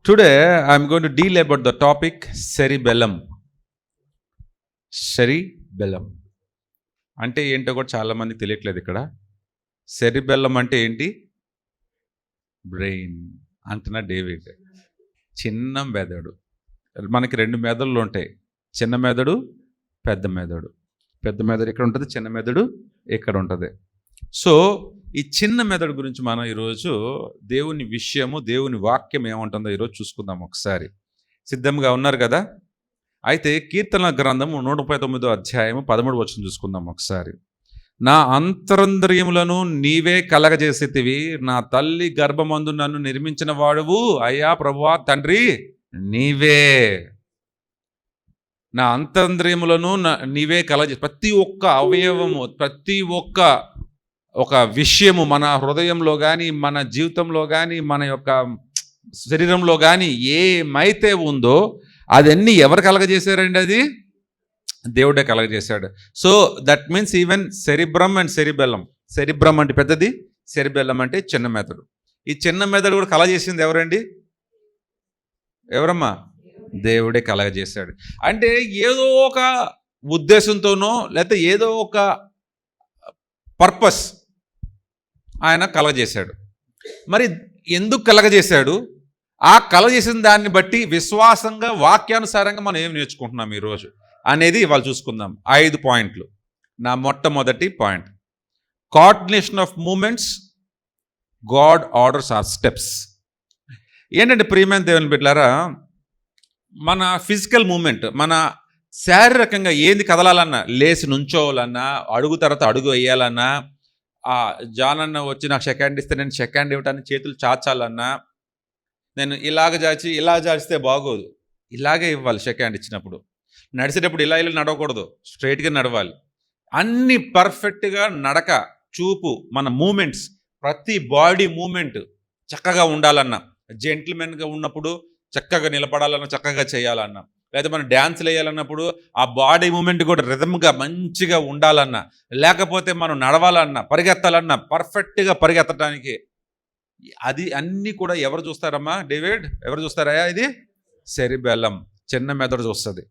Today I am going to deal about the topic cerebellum. Cerebellum అంటే ఏంటో కూడా చాలా మందికి తెలియట్లేదు ఇక్కడ. సెరిబెల్లం అంటే ఏంటి? బ్రెయిన్ అంటున్నా డేవిడ్. చిన్న మెదడు. మనకి 2 మెదడులు ఉంటాయి, చిన్న మెదడు, పెద్ద మెదడు. పెద్ద మెదడు ఇక్కడ ఉంటుంది, చిన్న మెదడు ఇక్కడ ఉంటుంది. సో ఈ చిన్న మెదడు గురించి మనం ఈరోజు దేవుని విషయము, దేవుని వాక్యం ఏముంటుందో ఈరోజు చూసుకుందాం ఒకసారి. సిద్ధంగా ఉన్నారు కదా? అయితే కీర్తన గ్రంథము 139 అధ్యాయము 13 వచనం చూసుకుందాం ఒకసారి. నా అంతరంద్రియములను నీవే కలగజేసేతివి, నా తల్లి గర్భమందు నన్ను నిర్మించిన వాడువు అయ్యా ప్రభువా తండ్రి నీవే. నా అంతరంద్రియములను నీవే కలగజే. ప్రతి ఒక్క అవయవము, ప్రతి ఒక విషయము మన హృదయంలో కానీ, మన జీవితంలో కానీ, మన యొక్క శరీరంలో కానీ ఏమైతే ఉందో అదన్నీ ఎవరు కలగజేశారండి? అది దేవుడే కలగజేశాడు. So that means even cerebrum and cerebellum. Cerebrum అంటే పెద్దది, సెరిబెల్లం అంటే చిన్న మెదడు. ఈ చిన్న మెదడు కూడా కలగజేసింది ఎవరండి? ఎవరమ్మా? దేవుడే కలగజేశాడు. అంటే ఏదో ఒక ఉద్దేశంతోనో లేకపోతే ఏదో ఒక పర్పస్ ఆయన కలగజేశాడు. మరి ఎందుకు కలగజేశాడు? ఆ కలగజేసిన దాన్ని బట్టి విశ్వాసంగా, వాక్యానుసారంగా మనం ఏం నేర్చుకుంటున్నాం ఈరోజు అనేది ఇవాళ చూసుకుందాం. 5 పాయింట్లు. నా మొట్టమొదటి point, coordination of movements, God orders our steps. ఏంటంటే ప్రియమైన దేవుని బిడ్డలారా, మన ఫిజికల్ మూమెంట్, మన శారీరకంగా ఏంది కదలాలన్నా, లేచి నుంచోవాలన్నా, అడుగు తర్వాత అడుగు వేయాలన్నా, జాన్ అన్న వచ్చి నాకు షేక్ హ్యాండ్ ఇస్తే నేను షేక్ హ్యాండ్ ఇవ్వటానికి చేతులు చాచాలన్నా, నేను ఇలా చాచితే బాగోదు, ఇలాగే ఇవ్వాలి షేక్ హ్యాండ్ ఇచ్చినప్పుడు. నడిచేటప్పుడు ఇలా నడవకూడదు, స్ట్రైట్గా నడవాలి. అన్ని పర్ఫెక్ట్గా నడక, చూపు, మన మూమెంట్స్, ప్రతి బాడీ మూమెంట్ చక్కగా ఉండాలన్నా, జెంటిల్మెన్గా ఉన్నప్పుడు చక్కగా నిలబడాలన్నా, చక్కగా చేయాలన్నా, లేదా మనం డ్యాన్స్లు వేయాలన్నప్పుడు ఆ బాడీ మూమెంట్ కూడా రిథమ్గా మంచిగా ఉండాలన్నా, లేకపోతే మనం నడవాలన్నా, పరిగెత్తాలన్నా పర్ఫెక్ట్గా పరిగెత్తడానికి అది అన్నీ కూడా ఎవరు చూస్తారమ్మా? డేవిడ్, ఎవరు చూస్తారా? ఇది సెరిబెల్లం, చిన్న మెదడు చూస్తుంది.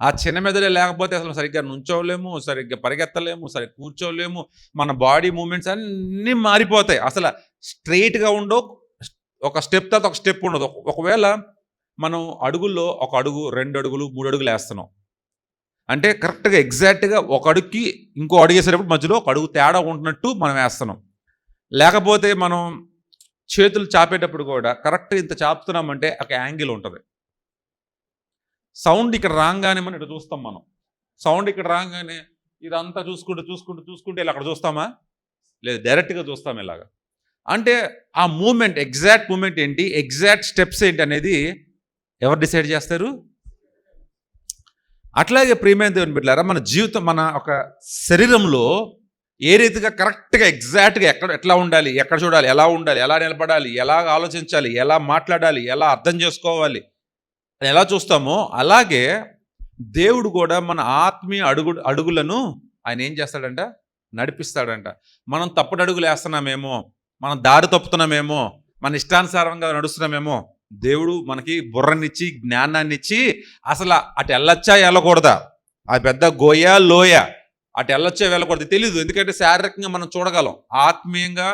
ఆ చిన్న మెదడే లేకపోతే అసలు సరిగ్గా నుంచోలేము, సరిగ్గా పరిగెత్తలేము, సరిగ్గా కూర్చోలేము. మన బాడీ మూమెంట్స్ అన్నీ మారిపోతాయి. అసలు స్ట్రైట్గా ఉండవు, ఒక స్టెప్ తర్వాత ఒక స్టెప్ ఉండదు. ఒకవేళ మనం అడుగుల్లో 1 అడుగు, 2 అడుగులు, 3 అడుగులు వేస్తున్నాం అంటే కరెక్ట్గా ఎగ్జాక్ట్గా ఒక అడుగుకి ఇంకో అడుగు వేసేటప్పుడు మధ్యలో 1 అడుగు తేడా ఉంటున్నట్టు మనం వేస్తున్నాం. లేకపోతే మనం చేతులు చాపేటప్పుడు కూడా కరెక్ట్గా ఇంత చాపుతున్నామంటే ఒక యాంగిల్ ఉంటుంది. సౌండ్ ఇక్కడ రాగానే మనం ఇటు చూస్తాం. మనం సౌండ్ ఇక్కడ రాగానే ఇదంతా చూసుకుంటూ ఇలా అక్కడ చూస్తామా? లేదు, డైరెక్ట్గా చూస్తాం ఇలాగా. అంటే ఆ మూమెంట్, ఎగ్జాక్ట్ మూమెంట్ ఏంటి, ఎగ్జాక్ట్ స్టెప్స్ ఏంటి అనేది ఎవరు డిసైడ్ చేస్తారు? అట్లాగే ప్రియమైన దేవుని బిడ్డలారా, మన జీవితం, మన ఒక శరీరంలో ఏ రీతిగా కరెక్ట్గా ఎగ్జాక్ట్గా ఎట్లా ఉండాలి, ఎక్కడ చూడాలి, ఎలా ఉండాలి, ఎలా నిలబడాలి, ఎలా ఆలోచించాలి, ఎలా మాట్లాడాలి, ఎలా అర్థం చేసుకోవాలి, ఎలా చూస్తామో అలాగే దేవుడు కూడా మన ఆత్మీయ అడుగులను ఆయన ఏం చేస్తాడంట? నడిపిస్తాడంట. మనం తప్పుడు అడుగులు వేస్తున్నామేమో, మనం దారి తప్పుతున్నామేమో, మన ఇష్టానుసారంగా నడుస్తున్నామేమో, దేవుడు మనకి బుర్రనిచ్చి, జ్ఞానాన్ని ఇచ్చి అసలు అటు వెళ్ళొచ్చా వెళ్ళకూడదా, ఆ పెద్ద గోయ లోయ, అటు వెళ్ళొచ్చా వెళ్ళకూడదు తెలీదు. ఎందుకంటే శారీరకంగా మనం చూడగలం, ఆత్మీయంగా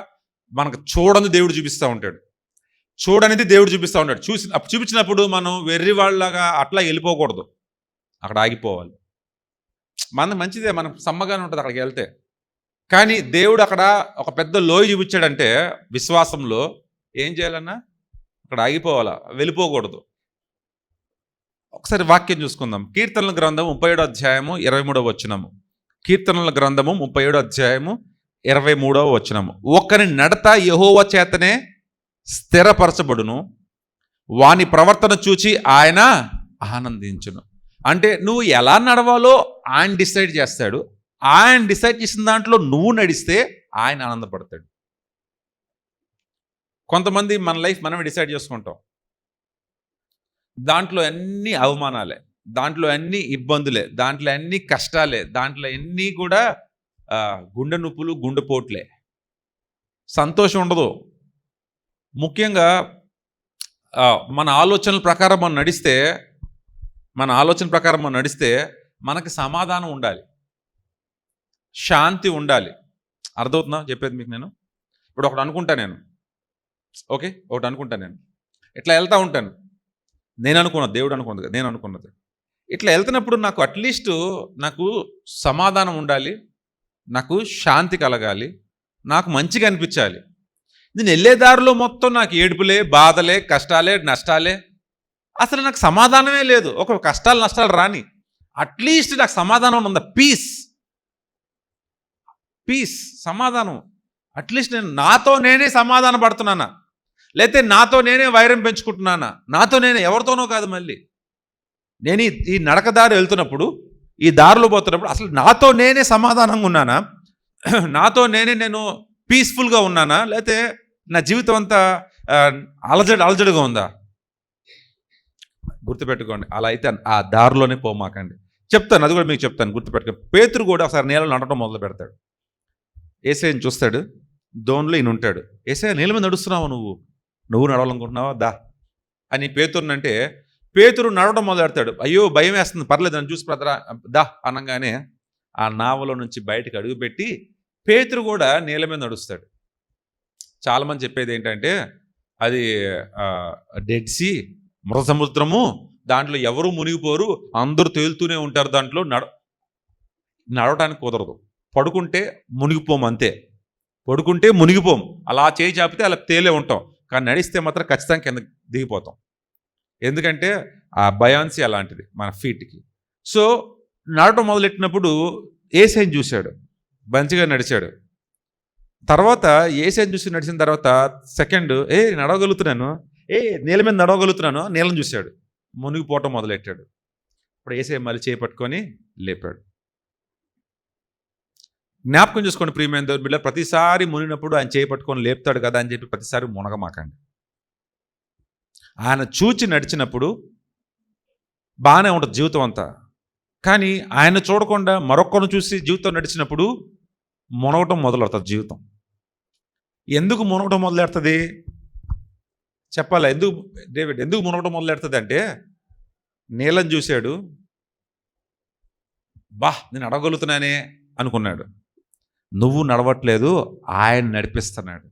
మనకు చూడని దేవుడు చూపిస్తూ ఉంటాడు, చూడనిది దేవుడు చూపిస్తూ ఉంటాడు. చూపించినప్పుడు మనం వెర్రి వాళ్ళగా అట్లా వెళ్ళిపోకూడదు, అక్కడ ఆగిపోవాలి. మంచిదే, మనం సమ్మగానే ఉంటుంది అక్కడికి వెళ్తే. కానీ దేవుడు అక్కడ ఒక పెద్ద లోయ చూపించాడంటే విశ్వాసంలో ఏం చేయాలన్నా అక్కడ ఆగిపోవాలా, వెళ్ళిపోకూడదు. ఒకసారి వాక్యం చూసుకుందాం. కీర్తనల గ్రంథం 37 అధ్యాయము 23వ వచనము. కీర్తనల గ్రంథము 37 అధ్యాయము 23వ వచనము. ఒకరి నడత యెహోవా చేతనే స్థిరపరచబడును, వాని ప్రవర్తన చూచి ఆయన ఆనందించును. అంటే నువ్వు ఎలా నడవాలో ఆయన డిసైడ్ చేస్తాడు. ఆయన డిసైడ్ చేసిన దాంట్లో నువ్వు నడిస్తే ఆయన ఆనందపడతాడు. కొంతమంది మన లైఫ్ మనమే డిసైడ్ చేసుకుంటాం, దాంట్లో అన్ని అవమానాలే, దాంట్లో అన్ని ఇబ్బందులే, దాంట్లో అన్ని కష్టాలే, దాంట్లో అన్నీ కూడా గుండె నొప్పులు, గుండెపోట్లే, సంతోషం ఉండదు. ముఖ్యంగా మన ఆలోచనల ప్రకారం మనం నడిస్తే మనకి సమాధానం ఉండాలి, శాంతి ఉండాలి. అర్థమవుతుందా చెప్పేది మీకు? ఇప్పుడు ఒకటి అనుకుంటా నేను ఇట్లా వెళ్తూ ఉంటాను. దేవుడు అనుకున్నది, నేను అనుకున్నది. ఇట్లా వెళ్తున్నప్పుడు నాకు అట్లీస్ట్ నాకు సమాధానం ఉండాలి, నాకు శాంతి కలగాలి, నాకు మంచిగా అనిపించాలి. నేను వెళ్ళే దారిలో మొత్తం నాకు ఏడుపులే, బాధలే, కష్టాలే, నష్టాలే, అసలు నాకు సమాధానమే లేదు. ఒక కష్టాలు నష్టాలు రాని, అట్లీస్ట్ నాకు సమాధానం ఉందా? పీస్ సమాధానం. అట్లీస్ట్ నేను నాతో నేనే సమాధాన పడుతున్నానా, లేకపోతే నాతో నేనే వైరం పెంచుకుంటున్నానా? నాతో నేనే, ఎవరితోనో కాదు. మళ్ళీ నేను ఈ నడక దారి వెళ్తున్నప్పుడు, ఈ దారిలో పోతున్నప్పుడు అసలు నాతో నేనే సమాధానంగా ఉన్నానా, నాతో నేను పీస్ఫుల్గా ఉన్నానా, లేకపోతే నా జీవితం అంతా అలజడిగా ఉందా? గుర్తుపెట్టుకోండి. అలా అయితే ఆ దారిలోనే పోమాకండి. చెప్తాను, అది కూడా మీకు చెప్తాను, గుర్తుపెట్టుకోండి. పేతురు కూడా ఒకసారి నీళ్ళలో నడవడం మొదలు పెడతాడు. యేసయ్యని చూస్తాడు, దోన్లో ఈయన ఉంటాడు. యేసయ్య, నీళ్ళ మీద నడుస్తున్నావు, నువ్వు నడవాలనుకుంటున్నావా, దా అని పేతురునంటే పేతురు నడవడం మొదలు పెడతాడు. అయ్యో భయం వేస్తుంది, పర్లేదు నన్ను చూసి బ్రదరా, దా అనగానే ఆ నావలో నుంచి బయటకు అడుగుపెట్టి పేతురు కూడా నీళ్ళ మీద నడుస్తాడు. చాలామంది చెప్పేది ఏంటంటే అది డెడ్ సీ, మృత సముద్రము, దాంట్లో ఎవరు మునిగిపోరు, అందరూ తేలుతూనే ఉంటారు, దాంట్లో నడవటానికి కుదరదు. పడుకుంటే మునిగిపోము, అంతే. పడుకుంటే మునిగిపోం, అలా చేయి చాపితే అలా తేలే ఉంటాం. కానీ నడిస్తే మాత్రం ఖచ్చితంగా కింద దిగిపోతాం. ఎందుకంటే ఆ బయాన్సీ అలాంటిది మన ఫీట్కి. సో నడవటం మొదలెట్టినప్పుడు యేసయ్యని చూశాడు, మంచిగా నడిచాడు. తర్వాత యేసయ్యని చూసి నడిచిన తర్వాత సెకండ్ నడవగలుగుతున్నాను, నీళ్ళ మీద నడవగలుగుతున్నాను, నీళ్ళని చూశాడు, మునిగిపోవటం మొదలెట్టాడు. ఇప్పుడు యేసయ్య మళ్ళీ చేపట్టుకొని లేపాడు. జ్ఞాపకం చూసుకోండి ప్రియమైన దేవుని బిడ్డ, ప్రతిసారి మునిగినప్పుడు ఆయన చేపట్టుకొని లేపుతాడు కదా అని చెప్పి ప్రతిసారి మునగమాకండి. ఆయన చూచి నడిచినప్పుడు బాగానే ఉంటుంది జీవితం అంతా. కానీ ఆయన చూడకుండా మరొకరిని చూసి జీవితం నడిచినప్పుడు మునగటం మొదలెడుతుంది జీవితం. ఎందుకు మునగటం మొదలెడుతుంది చెప్పాలా? ఎందుకు మునగటం మొదలెడుతుంది అంటే, నీళ్ళని చూశాడు, నేను అడగలుగుతున్నానే అనుకున్నాడు. నువ్వు నడవట్లేదు, ఆయన నడిపిస్తున్నాడు.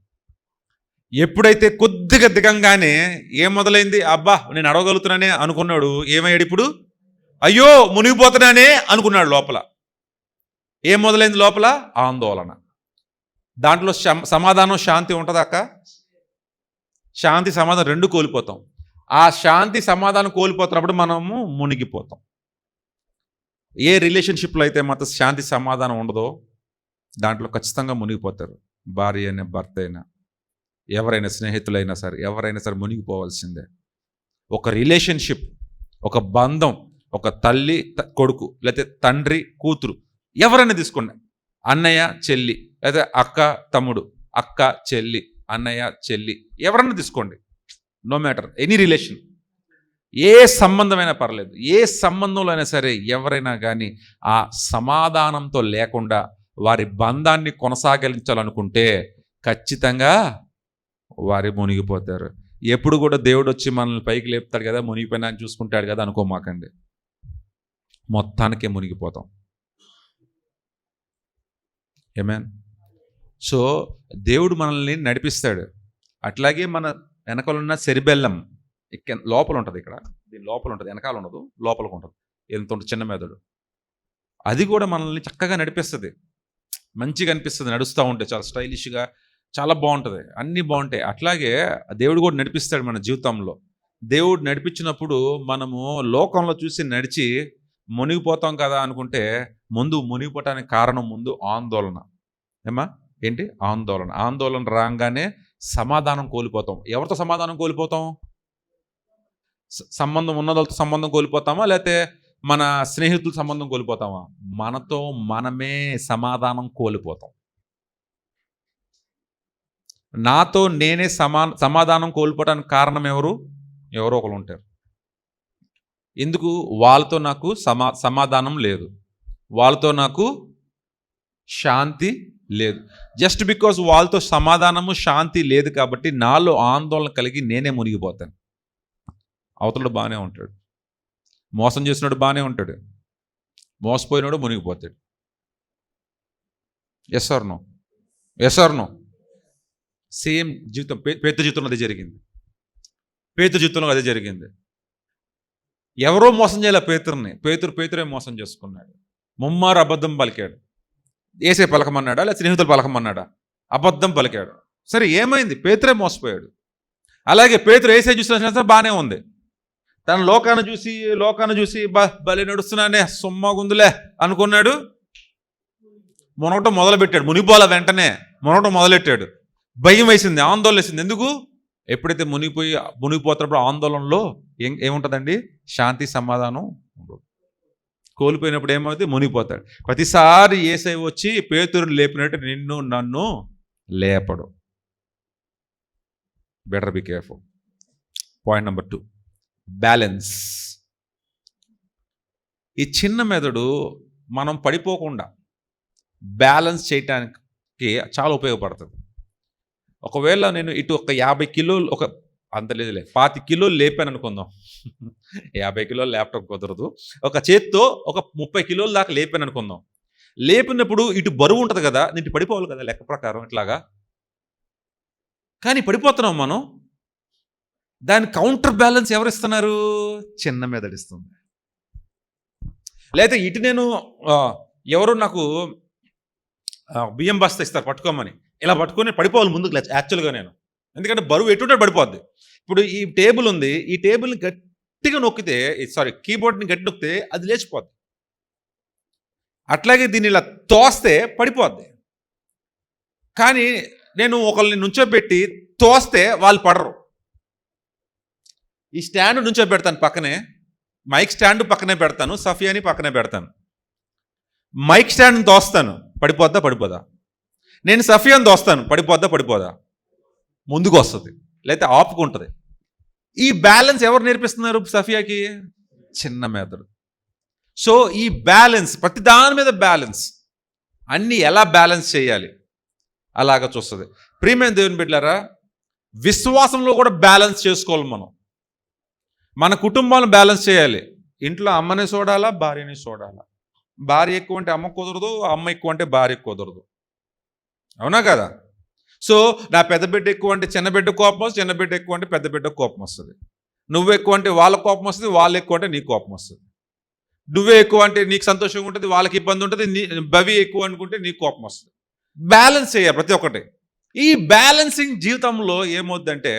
ఎప్పుడైతే కొద్దిగా దిగంగానే ఏం మొదలైంది? నేను అడగలుగుతున్నానే అనుకున్నాడు. ఏమయ్యాడు ఇప్పుడు? అయ్యో మునిగిపోతున్నానే అనుకున్నాడు. లోపల ఏం మొదలైంది? లోపల ఆందోళన. దాంట్లో సమాధానం, శాంతి ఉంటుందా అక్క? శాంతి సమాధానం రెండు కోల్పోతాం. ఆ శాంతి సమాధానం కోల్పోతున్నప్పుడు మనము మునిగిపోతాం. ఏ రిలేషన్షిప్లో అయితే మాత్రం శాంతి సమాధానం ఉండదో దాంట్లో ఖచ్చితంగా మునిగిపోతారు. భార్య అయినా, భర్త అయినా, ఎవరైనా, స్నేహితులైనా సరే, ఎవరైనా సరే మునిగిపోవాల్సిందే. ఒక రిలేషన్షిప్, ఒక బంధం, ఒక తల్లి కొడుకు, లేకపోతే తండ్రి కూతురు, ఎవరైనా తీసుకోండి, అన్నయ్య చెల్లి, లేదా అక్క తమ్ముడు, అక్క చెల్లి, అన్నయ్య చెల్లి, ఎవరైనా తీసుకోండి. నో మ్యాటర్ ఎనీ రిలేషన్, ఏ సంబంధమైనా పర్లేదు, ఏ సంబంధంలో అయినా సరే, ఎవరైనా కానీ ఆ సమాధానంతో లేకుండా వారి బంధాన్ని కొనసాగించాలనుకుంటే ఖచ్చితంగా వారి మునిగిపోతారు. ఎప్పుడు కూడా దేవుడు వచ్చి మనల్ని పైకి లేపుతాడు కదా, మునిగిపోయినా చూసుకుంటాడు కదా అనుకోమాకండి. మొత్తానికే మునిగిపోతాం. ఆమేన్. సో దేవుడు మనల్ని నడిపిస్తాడు. అట్లాగే మన వెనకాలన్న సెరిబెల్లం లోపల ఉంటుంది, ఇక్కడ దీని లోపల ఉంటుంది, వెనకాల ఉండదు, లోపలికి ఉంటుంది, ఎంత ఉంటుంది చిన్న మెదడు, అది కూడా మనల్ని చక్కగా నడిపిస్తుంది. మంచిగా అనిపిస్తుంది నడుస్తూ ఉంటే, చాలా స్టైలిష్గా, చాలా బాగుంటుంది, అన్నీ బాగుంటాయి. అట్లాగే దేవుడు కూడా నడిపిస్తాడు మన జీవితంలో. దేవుడు నడిపించినప్పుడు మనము లోకంలో చూసి నడిచి మునిగిపోతాం కదా అనుకుంటే, ముందు మునిగిపోవటానికి కారణం ముందు ఆందోళన. ఏంటి? ఆందోళన రాగానే సమాధానం కోల్పోతాం. ఎవరితో సమాధానం కోల్పోతాం? సంబంధం ఉన్నదలతో సంబంధం కోల్పోతామా, లేకపోతే మన స్నేహితుల సంబంధం కోల్పోతామా? మనతో మనమే సమాధానం కోల్పోతాం. నాతో నేనే సమాధానం కోల్పోవడానికి కారణం ఎవరో ఒకరు ఉంటారు. ఎందుకు? వాళ్ళతో నాకు సమాధానం లేదు, వాళ్ళతో నాకు శాంతి లేదు. జస్ట్ బికాజ్ వాళ్ళతో సమాధానము శాంతి లేదు కాబట్టి నాలో ఆందోళన కలిగి నేనే మునిగిపోతాను. అవతలడు బాగానే ఉంటాడు, మోసం చేసినాడు బాగానే ఉంటాడు, మోసపోయినాడు మునిగిపోతాడు. Yes or no? Yes or no? Same జీవితం పేతురు జీవితంలో అదే జరిగింది. పేతురు జీవితంలో అదే జరిగింది. ఎవరో మోసం చేయాలి పేతురుని, పేతురే మోసం చేసుకున్నాడు. ముమ్మారు అబద్ధం పలికాడు. ఏసే పలకమన్నాడా లేదా స్నేహితులు పలకమన్నాడా? అబద్ధం పలికాడు. సరే ఏమైంది? పేతురే మోసపోయాడు. అలాగే పేతురు ఏసే చూసిన బాగానే ఉంది. తన లోకాన్ని చూసి బలి నడుస్తున్నానే సొమ్మగుందులే అనుకున్నాడు. మునగటం మొదలుపెట్టాడు. మునిపోల వెంటనే మునగటం మొదలెట్టాడు. భయం వేసింది, ఆందోళన వేసింది. ఎందుకు? ఎప్పుడైతే మునిగిపోతున్నప్పుడు ఆందోళనలో ఏముంటుందండి? శాంతి సమాధానం ఉండదు. కోల్పోయినప్పుడు ఏమవుతుంది? మునిగిపోతాడు. ప్రతిసారి యేసయ్య వచ్చి పేతురు లేపినట్టు నిన్ను నన్ను లేపడు. Better be careful. Point number 2, balance. ఈ చిన్న మెదడు మనం పడిపోకుండా బ్యాలెన్స్ చేయటానికి చాలా ఉపయోగపడుతుంది. ఒకవేళ నేను ఇటు ఒక 50 కిలోలు, ఒక అంత లేదులే 25 కిలోలు లేపాను అనుకుందాం. 50 కిలోలు లేపటం కుదరదు. ఒక చేత్తో ఒక 30 కిలోల దాకా లేపాను అనుకుందాం. లేపినప్పుడు ఇటు బరువు ఉంటుంది కదా, నేను పడిపోవాలి కదా లెక్క ప్రకారం ఇట్లాగా. కానీ పడిపోతున్నాం మనం. దాని కౌంటర్ బ్యాలెన్స్ ఎవరిస్తున్నారు? చిన్న మెదడిస్తుంది. లేకపోతే ఇటు నేను ఎవరు నాకు బియ్యం బస్తా ఇస్తారు పట్టుకోమని, ఇలా పట్టుకొని పడిపోవాలి ముందుకు యాక్చువల్గా నేను. ఎందుకంటే బరువు ఎటుంటే పడిపోద్ది. ఇప్పుడు ఈ టేబుల్ ఉంది, ఈ టేబుల్ని గట్టిగా నొక్కితే, కీబోర్డ్ని గట్టి నొక్కితే అది లేచిపోద్ది. అట్లాగే దీన్ని ఇలా తోస్తే పడిపోద్ది. కానీ నేను ఒకరిని నుంచోబెట్టి తోస్తే వాళ్ళు పడరు. ఈ స్టాండ్ నుంచోబెడతాను పక్కనే, మైక్ స్టాండ్ పక్కనే పెడతాను, సఫియాని పక్కనే పెడతాను. మైక్ స్టాండ్ని తోస్తాను, పడిపోదా? నేను సఫియాని తోస్తాను, పడిపోదా? ముందుకు వస్తుంది, లేకపోతే ఆపుకుంటుంది. ఈ బ్యాలెన్స్ ఎవరు నేర్పిస్తున్నారు సఫియాకి? చిన్న మెదడు. సో ఈ బ్యాలెన్స్, ప్రతి దాని మీద బ్యాలెన్స్, అన్నీ ఎలా బ్యాలెన్స్ చేయాలి అలాగా చూస్తుంది. ప్రియమైన దేవుని బిడ్డలారా, విశ్వాసంలో కూడా బ్యాలెన్స్ చేసుకోవాలి మనం. మన కుటుంబాలను బ్యాలెన్స్ చేయాలి. ఇంట్లో అమ్మని చూడాలా, భార్యని చూడాలా. భార్య ఎక్కువ అంటే అమ్మ కుదరదు, అమ్మ ఎక్కువ అంటే భార్య కుదరదు. అవునా కదా? సో నా పెద్ద బిడ్డ ఎక్కువ అంటే చిన్న బిడ్డ కోపం వస్తుంది, చిన్న బిడ్డ ఎక్కువ అంటే పెద్ద బిడ్డ కోపం వస్తుంది. నువ్వు ఎక్కువ అంటే వాళ్ళ కోపం వస్తుంది, వాళ్ళు ఎక్కువ అంటే నీకు కోపం వస్తుంది. నువ్వే ఎక్కువ అంటే నీకు సంతోషంగా ఉంటుంది, వాళ్ళకి ఇబ్బంది ఉంటుంది. భవి ఎక్కువ అనుకుంటే నీకు కోపం వస్తుంది. బ్యాలెన్స్ చేయాలి ప్రతి ఒక్కటి. ఈ బ్యాలెన్సింగ్ జీవితంలో ఏమవుద్దంటే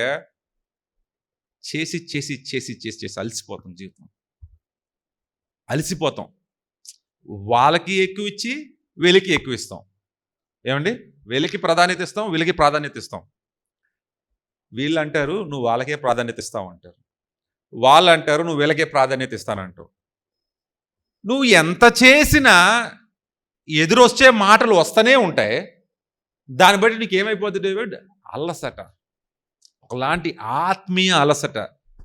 చేసి అలసిపోతాం. జీవితం అలసిపోతాం. వాళ్ళకి ఎక్కువ ఇచ్చి వీళ్ళకి ఎక్కువ ఇస్తాం. ఏమండి? వీళ్ళకి ప్రాధాన్యత ఇస్తాం, వీళ్ళకి ప్రాధాన్యత ఇస్తాం. వీళ్ళు అంటారు నువ్వు వాళ్ళకే ప్రాధాన్యత ఇస్తావు అంటారు, వాళ్ళు అంటారు నువ్వు వీళ్ళకే ప్రాధాన్యత ఇస్తానంటావు. నువ్వు ఎంత చేసినా ఎదురొచ్చే మాటలు వస్తూనే ఉంటాయి. దాన్ని బట్టి నీకు ఏమైపోతుంది డేవిడ్? అలసట, ఒకలాంటి ఆత్మీయ అలసట,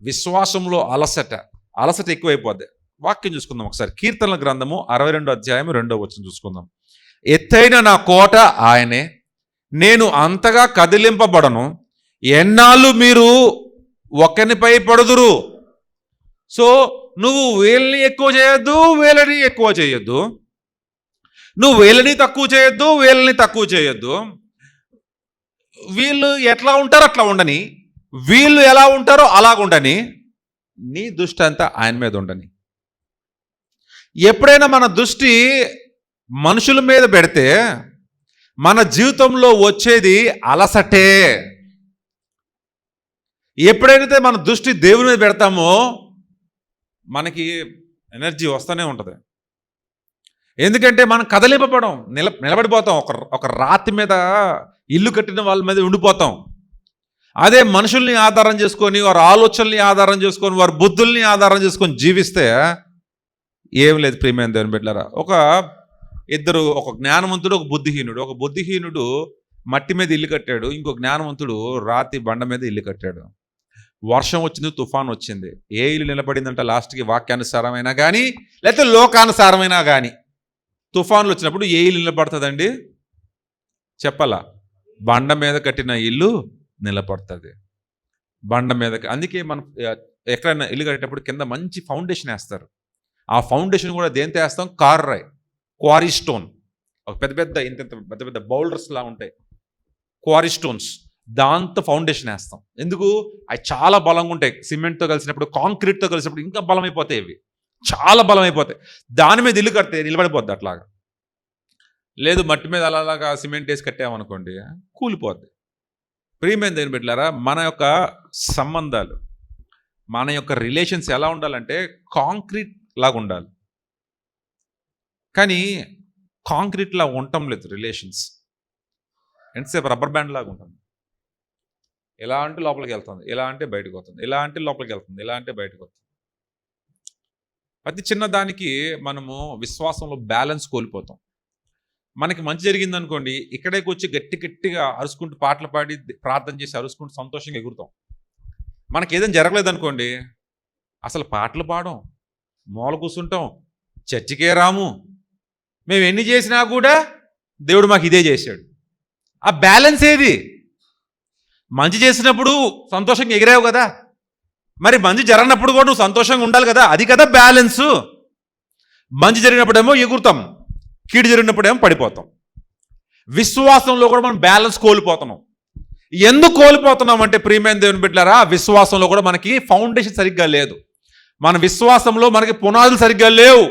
విశ్వాసంలో అలసట ఎక్కువైపోద్ది. వాక్యం చూసుకుందాం ఒకసారి. కీర్తనల గ్రంథము 62వ అధ్యాయం 2వ వచనం చూసుకుందాం. ఎత్తైన నా కోట ఆయనే, నేను అంతగా కదిలింపబడను. ఎన్నాళ్ళు మీరు ఒకరిపై పడుదురు? సో నువ్వు వీళ్ళని ఎక్కువ చేయొద్దు, వీళ్ళని ఎక్కువ చేయొద్దు. నువ్వు వీళ్ళని తక్కువ చేయొద్దు, వీళ్ళని తక్కువ చేయొద్దు. వీళ్ళు ఎట్లా ఉంటారో అట్లా ఉండని, వీళ్ళు ఎలా ఉంటారో అలాగుండని. నీ దృష్టి అంతా ఆయన మీద ఉండని. ఎప్పుడైనా మన దృష్టి మనుషుల మీద పెడితే మన జీవితంలో వచ్చేది అలసటే. ఎప్పుడైతే మన దృష్టి దేవుని మీద పెడతామో మనకి ఎనర్జీ వస్తూనే ఉంటుంది. ఎందుకంటే మనం కదలింపబడం, నిలబడిపోతాం. ఒక రాతి మీద ఇల్లు కట్టిన వాళ్ళ మీద ఉండిపోతాం. అదే మనుషుల్ని ఆధారం చేసుకొని, వారి ఆలోచనల్ని ఆధారం చేసుకొని, వారి బుద్ధుల్ని ఆధారం చేసుకొని జీవిస్తే ఏం లేదు. ప్రియమైన దేవుని బిడ్డలారా, ఒక జ్ఞానవంతుడు, ఒక బుద్ధిహీనుడు. ఒక బుద్ధిహీనుడు మట్టి మీద ఇల్లు కట్టాడు, ఇంకో జ్ఞానవంతుడు రాతి బండ మీద ఇల్లు కట్టాడు. వర్షం వచ్చింది, తుఫాన్ వచ్చింది. ఏ ఇల్లు నిలబడిందంటే లాస్ట్కి వాక్యానుసారమైనా కానీ లేకపోతే లోకానుసారమైనా కానీ తుఫాన్లు వచ్చినప్పుడు ఏ ఇల్లు నిలబడుతుందండి? చెప్పాలా? బండ మీద కట్టిన ఇల్లు నిలబడుతుంది. బండ మీద. అందుకే మనం ఎక్కడైనా ఇల్లు కట్టేటప్పుడు కింద మంచి ఫౌండేషన్ వేస్తారు. ఆ ఫౌండేషన్ కూడా దేంతో వేస్తాం? రాయి, క్వారీ స్టోన్. ఒక పెద్ద పెద్ద ఇంత పెద్ద పెద్ద బౌల్డర్స్లా ఉంటాయి క్వారీ స్టోన్స్, దాంతో ఫౌండేషన్ వేస్తాం. ఎందుకు? అవి చాలా బలంగా ఉంటాయి. సిమెంట్తో కలిసినప్పుడు, కాంక్రీట్తో కలిసినప్పుడు ఇంకా బలమైపోతాయి. ఇవి చాలా బలమైపోతాయి. దాని మీద ఇల్లు కడితే నిలబడిపోద్ది. అట్లాగా లేదు, మట్టి మీద అలాగా సిమెంట్ వేసి కట్టామనుకోండి, కూలిపోద్ది. ప్రియమైన దేవుని బిడ్డలారా, మన యొక్క సంబంధాలు, మన యొక్క రిలేషన్స్ ఎలా ఉండాలంటే కాంక్రీట్ లాగా ఉండాలి. కానీ కాంక్రీట్ లాగా ఉండటం లేదు రిలేషన్స్. ఎంతసేపు రబ్బర్ బ్యాండ్ లాగా ఉంటుంది. ఎలా అంటే లోపలికి వెళ్తుంది, ఎలా అంటే బయటకు వస్తుంది, ఎలా అంటే లోపలికి వెళ్తుంది, ఎలా అంటే బయటకు వస్తుంది. ప్రతి చిన్న దానికి మనము విశ్వాసంలో బ్యాలెన్స్ కోల్పోతాం. మనకి మంచి జరిగింది అనుకోండి, ఇక్కడే వచ్చి గట్టి గట్టిగా అరుచుకుంటూ పాటలు పాడి ప్రార్థన చేసి అరుచుకుంటూ సంతోషంగా ఎగురుతాం. మనకి ఏదైనా జరగలేదు అనుకోండి, అసలు పాటలు పాడం, మూల కూర్చుంటాం, చర్చికే రాము. మేము ఎన్ని చేసినా కూడా దేవుడు మాకు ఇదే చేశాడు. ఆ బ్యాలెన్స్ ఏది? మంచి చేసినప్పుడు సంతోషంగా ఎగిరావు కదా, మరి మంచి జరగనప్పుడు కూడా నువ్వు సంతోషంగా ఉండాలి కదా. అది కదా బ్యాలెన్సు. మంచి జరిగినప్పుడేమో ఎగురుతాం, కీడు జరిగినప్పుడేమో పడిపోతాం. విశ్వాసంలో కూడా మనం బ్యాలెన్స్ కోల్పోతున్నాం. ఎందుకు కోల్పోతున్నాం అంటే, ప్రియమైన దేవుని బిడ్డలారా, విశ్వాసంలో కూడా మనకి ఫౌండేషన్ సరిగ్గా లేదు. మన విశ్వాసంలో మనకి పునాదులు సరిగ్గా లేవు.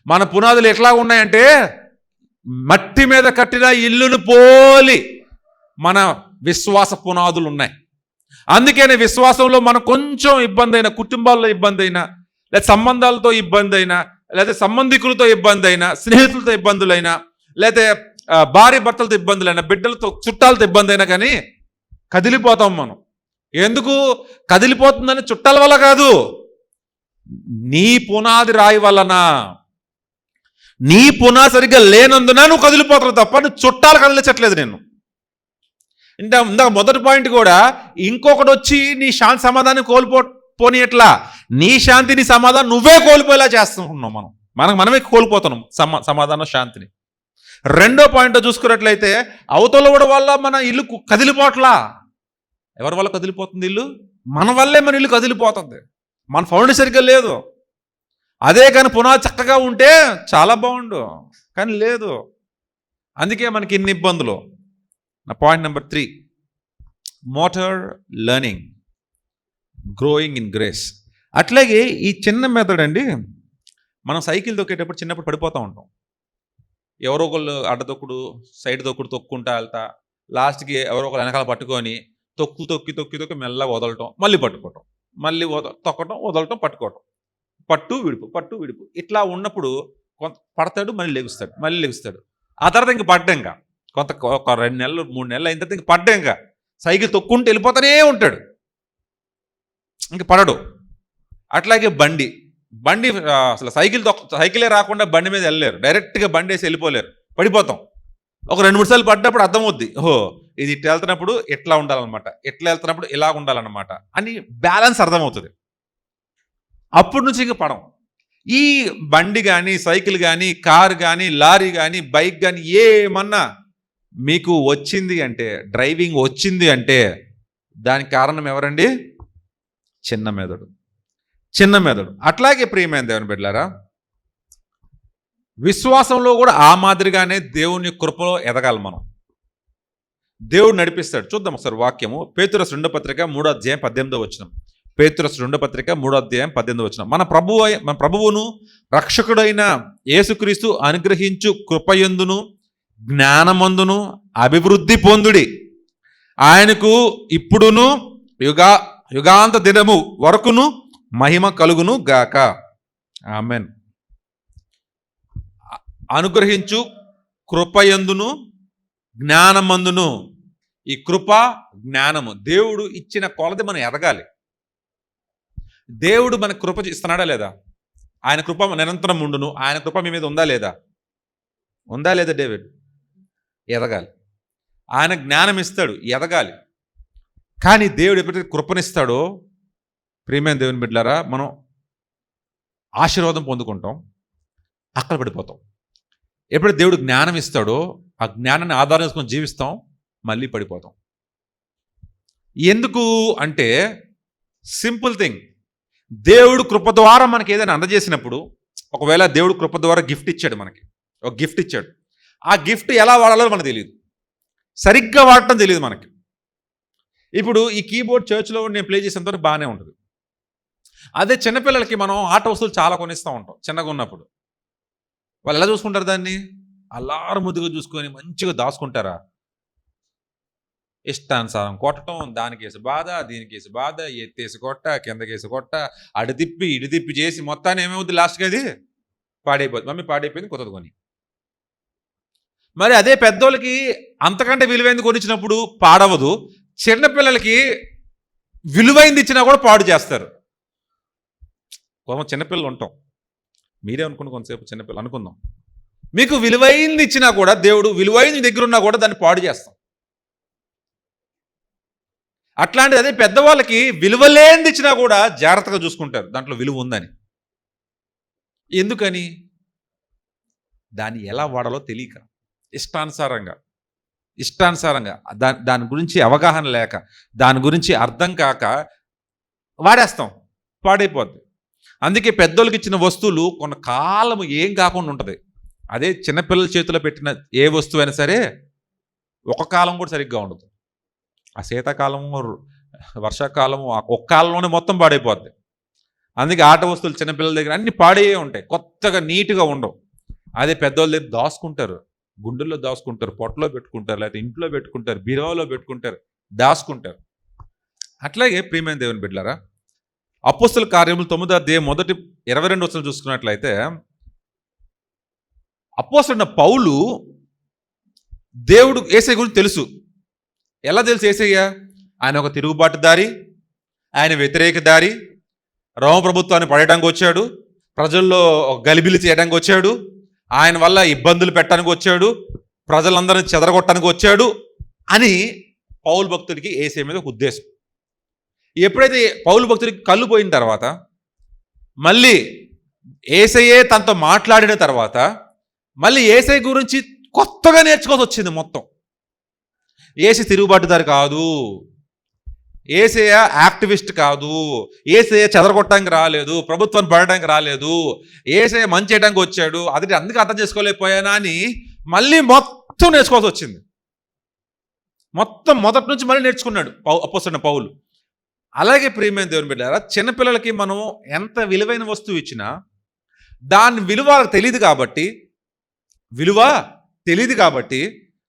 మన పునాదులు ఎట్లా ఉన్నాయంటే, మట్టి మీద కట్టిన ఇల్లును పోలి మన విశ్వాస పునాదులు ఉన్నాయి. అందుకనే విశ్వాసంలో మనం కొంచెం ఇబ్బంది అయినా, కుటుంబాల్లో ఇబ్బంది అయినా, లేదా సంబంధాలతో ఇబ్బంది అయినా, లేదా సంబంధికులతో ఇబ్బంది అయినా, స్నేహితులతో ఇబ్బందులైనా, లేదా భార్య భర్తలతో ఇబ్బందులైనా, బిడ్డలతో చుట్టాలతో ఇబ్బంది అయినా కానీ కదిలిపోతాం మనం. ఎందుకు కదిలిపోతుందని? చుట్టాల వల్ల కాదు, నీ పునాది రాయి వలన. నీ పునాది సరిగ్గా లేనందున నువ్వు కదిలిపోతావు తప్ప నువ్వు చుట్టాలు కదిలించట్లేదు. నేను ఇందాక మొదటి పాయింట్ కూడా, ఇంకొకటి వచ్చి నీ శాంతి సమాధానం కోల్పోని ఎట్లా, నీ శాంతి నీ సమాధానం నువ్వే కోల్పోయేలా చేస్తున్నాం. మనమే కోల్పోతున్నాం సమాధానం శాంతిని. రెండో పాయింట్ చూసుకున్నట్లయితే, అవతల కూడా వల్ల మన ఇల్లు కదిలిపోట్లా. ఎవరి వల్ల కదిలిపోతుంది? ఇల్లు మన వల్లే మన ఇల్లు కదిలిపోతుంది. మన ఫౌండేషన్ సరిగ్గా లేదు. అదే కానీ పునాది చక్కగా ఉంటే చాలా బాగుండు, కానీ లేదు. అందుకే మనకి ఇన్ని ఇబ్బందులు. నా point number 3, motor learning, growing in grace. అట్లాగే ఈ చిన్న మెథడ్ అండి, మనం సైకిల్ తొక్కేటప్పుడు చిన్నప్పుడు పడిపోతూ ఉంటాం. ఎవరో ఒకళ్ళు అడ్డతొక్కుడు, సైడ్ తొక్కుంటా వెళ్తా, లాస్ట్కి ఎవరో ఒకళ్ళు వెనకాల పట్టుకొని తొక్కి మెల్లగా వదలటం, మళ్ళీ పట్టుకోవటం, మళ్ళీ తొక్కటం, వదలటం, పట్టుకోవటం, పట్టు విడుపు. ఇట్లా ఉన్నప్పుడు కొంత పడతాడు, మళ్ళీ లెగుస్తాడు. ఆ తర్వాత ఇంక పడ్డా, ఇంకా ఒక 2 నెలలు 3 నెలలు అయిన తర్వాత ఇంక పడ్డా, ఇంకా సైకిల్ తొక్కుంటూ వెళ్ళిపోతానే ఉంటాడు, ఇంక పడడు. అట్లాగే బండి అసలు సైకిలే రాకుండా బండి మీద వెళ్ళలేరు, డైరెక్ట్గా బండి వేసి వెళ్ళిపోలేరు, పడిపోతాం. ఒక 2-3 సార్లు పడ్డప్పుడు అర్థమవుద్ది, ఓహో ఇది ఇట్లా వెళ్తున్నప్పుడు ఎట్లా ఉండాలన్నమాట, ఎట్లా వెళ్తున్నప్పుడు ఇలా ఉండాలన్నమాట అని బ్యాలెన్స్ అర్థమవుతుంది. అప్పటి నుంచి ఇంక పడం. ఈ బండి కానీ, సైకిల్ కానీ, కారు కానీ, లారీ కానీ, బైక్ కానీ ఏమన్నా మీకు వచ్చింది అంటే, డ్రైవింగ్ వచ్చింది అంటే దానికి కారణం ఎవరండి? చిన్న మెదడు. అట్లాగే ప్రియమైన దేవుని బిడ్డలారా, విశ్వాసంలో కూడా ఆ మాదిరిగానే దేవుని కృపలో ఎదగాలి మనం. దేవుడు నడిపిస్తాడు. చూద్దాం ఒకసారి వాక్యము. పేతురు 2వ పత్రిక 3వ అధ్యాయం 18వ వచనం. పేతురు 2వ పత్రిక 3వ అధ్యాయం 18వ వచనం. మన ప్రభువును రక్షకుడైన యేసుక్రీస్తు అనుగ్రహించు కృపయందును జ్ఞానమందును అభివృద్ధి పొందుడి. ఆయనకు ఇప్పుడును యుగాంత దినము వరకును మహిమ కలుగును గాక. ఆమెన్. అనుగ్రహించు కృపయందును జ్ఞానమందును. ఈ కృప జ్ఞానము దేవుడు ఇచ్చిన కొలది మనం ఎదగాలి. దేవుడు మనకు కృప ఇస్తున్నాడా లేదా? ఆయన కృప నిరంతరం ఉండును. ఆయన కృప మీ మీద ఉందా లేదా? డేవిడ్ ఎదగాలి. ఆయన జ్ఞానం ఇస్తాడు, ఎదగాలి. కానీ దేవుడు ఎప్పుడైతే కృపనిస్తాడో, ప్రియమైన దేవుని బిడ్డలారా, మనం ఆశీర్వాదం పొందుకుంటాం, అక్కడ పడిపోతాం. ఎప్పుడైతే దేవుడు జ్ఞానం ఇస్తాడో, ఆ జ్ఞానాన్ని ఆధారం చేసుకొని జీవిస్తాం, మళ్ళీ పడిపోతాం. ఎందుకు అంటే సింపుల్ థింగ్. దేవుడు కృప ద్వారా మనకి ఏదైనా అందజేసినప్పుడు, ఒకవేళ దేవుడు కృప ద్వారా గిఫ్ట్ ఇచ్చాడు, మనకి ఒక గిఫ్ట్ ఇచ్చాడు, ఆ గిఫ్ట్ ఎలా వాడాలో మనకు తెలియదు, సరిగ్గా వాడటం తెలియదు మనకి. ఇప్పుడు ఈ కీబోర్డ్ చర్చ్లో నేను ప్లే చేసేంతవరకు బాగానే ఉంటుంది. అదే చిన్నపిల్లలకి మనం ఆట వస్తువులు చాలా కొనిస్తూ ఉంటాం చిన్నగా ఉన్నప్పుడు. వాళ్ళు ఎలా చూసుకుంటారు దాన్ని? అల్లారు ముద్దుగా చూసుకొని మంచిగా దాచుకుంటారా? ఇష్టానుసారం కొట్టడం, దానికేసి బాధ, దీనికేసి బాధ, ఎత్తేసి కొట్ట, కిందకేసి కొట్ట, అటు తిప్పి ఇటు తిప్పి చేసి మొత్తాన్ని ఏమవుతుంది? లాస్ట్కి అది పాడైపోతుంది. మమ్మీ పాడైపోయింది, కొత్తది కొని. మరి అదే పెద్దోళ్ళకి అంతకంటే విలువైంది కొనిచ్చినప్పుడు పాడవదు. చిన్నపిల్లలకి విలువైంది ఇచ్చినా కూడా పాడు చేస్తారు. చిన్నపిల్లలు ఉంటాం, మీరే అనుకున్న కొంతసేపు చిన్నపిల్లలు అనుకుందాం. మీకు విలువైంది ఇచ్చినా కూడా, దేవుడు విలువైంది దగ్గర ఉన్నా కూడా దాన్ని పాడు చేస్తాం. అట్లాంటిది అదే పెద్దవాళ్ళకి విలువలేనిది ఇచ్చినా కూడా జాగ్రత్తగా చూసుకుంటారు, దాంట్లో విలువ ఉందని. ఎందుకని? దాన్ని ఎలా వాడాలో తెలియక, ఇష్టానుసారంగా దాని గురించి అవగాహన లేక, దాని గురించి అర్థం కాక వాడేస్తాం, పాడైపోద్ది. అందుకే పెద్దోళ్ళకి ఇచ్చిన వస్తువులు కొంతకాలం ఏం కాకుండా ఉంటుంది. అదే చిన్నపిల్లల చేతిలో పెట్టిన ఏ వస్తువు అయినా సరే ఒక కాలం కూడా సరిగ్గా ఉండదు. ఆ శీతాకాలము, వర్షాకాలము, ఒక్క కాలంలోనే మొత్తం పాడైపోద్ది. అందుకే ఆట వస్తువులు చిన్నపిల్లల దగ్గర అన్ని పాడయ్యే ఉంటాయి, కొత్తగా నీట్గా ఉండవు. అదే పెద్దోళ్ళ దగ్గర దాచుకుంటారు, గుండెల్లో దాచుకుంటారు, పొట్టలో పెట్టుకుంటారు, లేకపోతే ఇంట్లో పెట్టుకుంటారు, బీరువాలో పెట్టుకుంటారు, దాచుకుంటారు. అట్లాగే ప్రియమైన దేవుని బిడ్డలారా, అపోస్తల కార్యములు 9వ అధ్యాయం 1-22 వచనం చూసుకున్నట్లయితే, అపోస్తలుడైన పౌలు దేవుడు యేసయ్య గురించి తెలుసు. ఎలా తెలుసు యేసయ్య? ఆయన ఒక తిరుగుబాటుదారి, ఆయన వ్యతిరేక దారి, రోమ ప్రభుత్వాన్ని పడేయడానికి వచ్చాడు, ప్రజల్లో గలిబిలి చేయడానికి వచ్చాడు, ఆయన వల్ల ఇబ్బందులు పెట్టడానికి వచ్చాడు, ప్రజలందరినీ చెదరగొట్టడానికి వచ్చాడు అని పౌలు భక్తుడికి యేసయ్య మీద ఒక ఉద్దేశం. ఎప్పుడైతే పౌలు భక్తుడికి కళ్ళు పోయిన తర్వాత, మళ్ళీ యేసయ్యే తనతో మాట్లాడిన తర్వాత, మళ్ళీ యేసయ్య గురించి కొత్తగా నేర్చుకోవాల్సి వచ్చింది మొత్తం. యేసయ్య తిరుగుబాటుదారి కాదు, యేసయ్య యాక్టివిస్ట్ కాదు, యేసయ్య చెదరగొట్టడానికి రాలేదు, ప్రభుత్వాన్ని పడడానికి రాలేదు, యేసయ్య మంచి చేయడానికి వచ్చాడు, అది అందుకే అర్థం చేసుకోలేకపోయానా అని మళ్ళీ మొత్తం నేర్చుకోవాల్సి వచ్చింది. మొత్తం మొదటి నుంచి మళ్ళీ నేర్చుకున్నాడు అపోస్తలుడైన పౌలు. అలాగే ప్రియమైన దేవుని బిడ్డలారా, చిన్నపిల్లలకి మనం ఎంత విలువైన వస్తువు ఇచ్చినా దాని విలువ తెలియదు కాబట్టి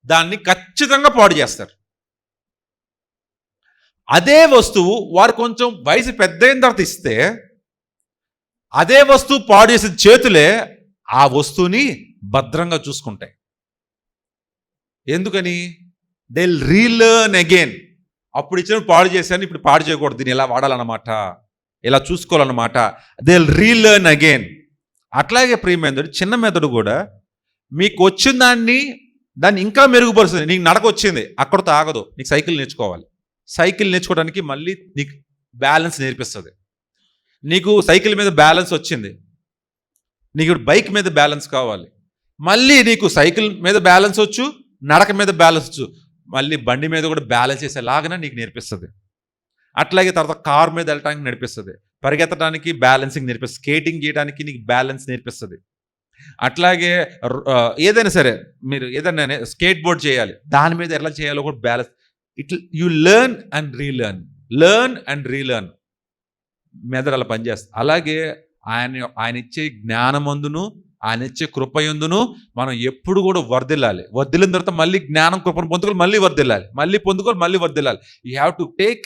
దాన్ని ఖచ్చితంగా పాడు చేస్తారు. అదే వస్తువు వారు కొంచెం వయసు పెద్దయిన తర్వాత ఇస్తే, అదే వస్తువు పాడు చేసిన చేతులే ఆ వస్తువుని భద్రంగా చూసుకుంటాయి. ఎందుకని? They relearn again. అప్పుడు ఇచ్చిన పాడు చేశాను, ఇప్పుడు పాడు చేయకూడదు, దీన్ని ఎలా వాడాలన్నమాట, ఇలా చూసుకోవాలన్నమాట. They relearn again. అట్లాగే ప్రియమైనది చిన్న మెదడు కూడా మీకు వచ్చిన దాన్ని ఇంకా మెరుగుపరుస్తుంది. నీకు నడక వచ్చింది, అక్కడితో ఆగదు, నీకు సైకిల్ నేర్చుకోవాలి. సైకిల్ నేర్చుకోవడానికి మళ్ళీ నీకు బ్యాలెన్స్ నేర్పిస్తుంది. నీకు సైకిల్ మీద బ్యాలెన్స్ వచ్చింది, నీకు బైక్ మీద బ్యాలెన్స్ కావాలి. మళ్ళీ నీకు సైకిల్ మీద బ్యాలెన్స్ వచ్చు, నడక మీద బ్యాలెన్స్ వచ్చు, మళ్ళీ బండి మీద కూడా బ్యాలెన్స్ చేసేలాగానే నీకు నేర్పిస్తుంది. అట్లాగే తర్వాత కార్ మీద వెళ్ళడానికి నేర్పిస్తుంది, పరిగెత్తడానికి బ్యాలెన్సింగ్ నేర్పిస్తుంది, స్కేటింగ్ చేయడానికి నీకు బ్యాలెన్స్ నేర్పిస్తుంది. అట్లాగే ఏదైనా సరే, మీరు ఏదైనా స్కేట్ బోర్డ్ చేయాలి, దాని మీద ఎలా చేయాలో కూడా balance. You learn and relearn. మెదడు అలా పనిచేస్తుంది. అలాగే ఆయన ఇచ్చే జ్ఞానమందును, ఆయన ఇచ్చే కృపయందును మనం ఎప్పుడు కూడా వర్ధిల్లాలి. వర్ధిల్లిన తర్వాత మళ్ళీ జ్ఞానం కృపను పొందుకోవాలి, మళ్ళీ వర్ధిల్లాలి, మళ్ళీ పొందుకోవాలి, మళ్ళీ వర్ధిల్లాలి. You have to take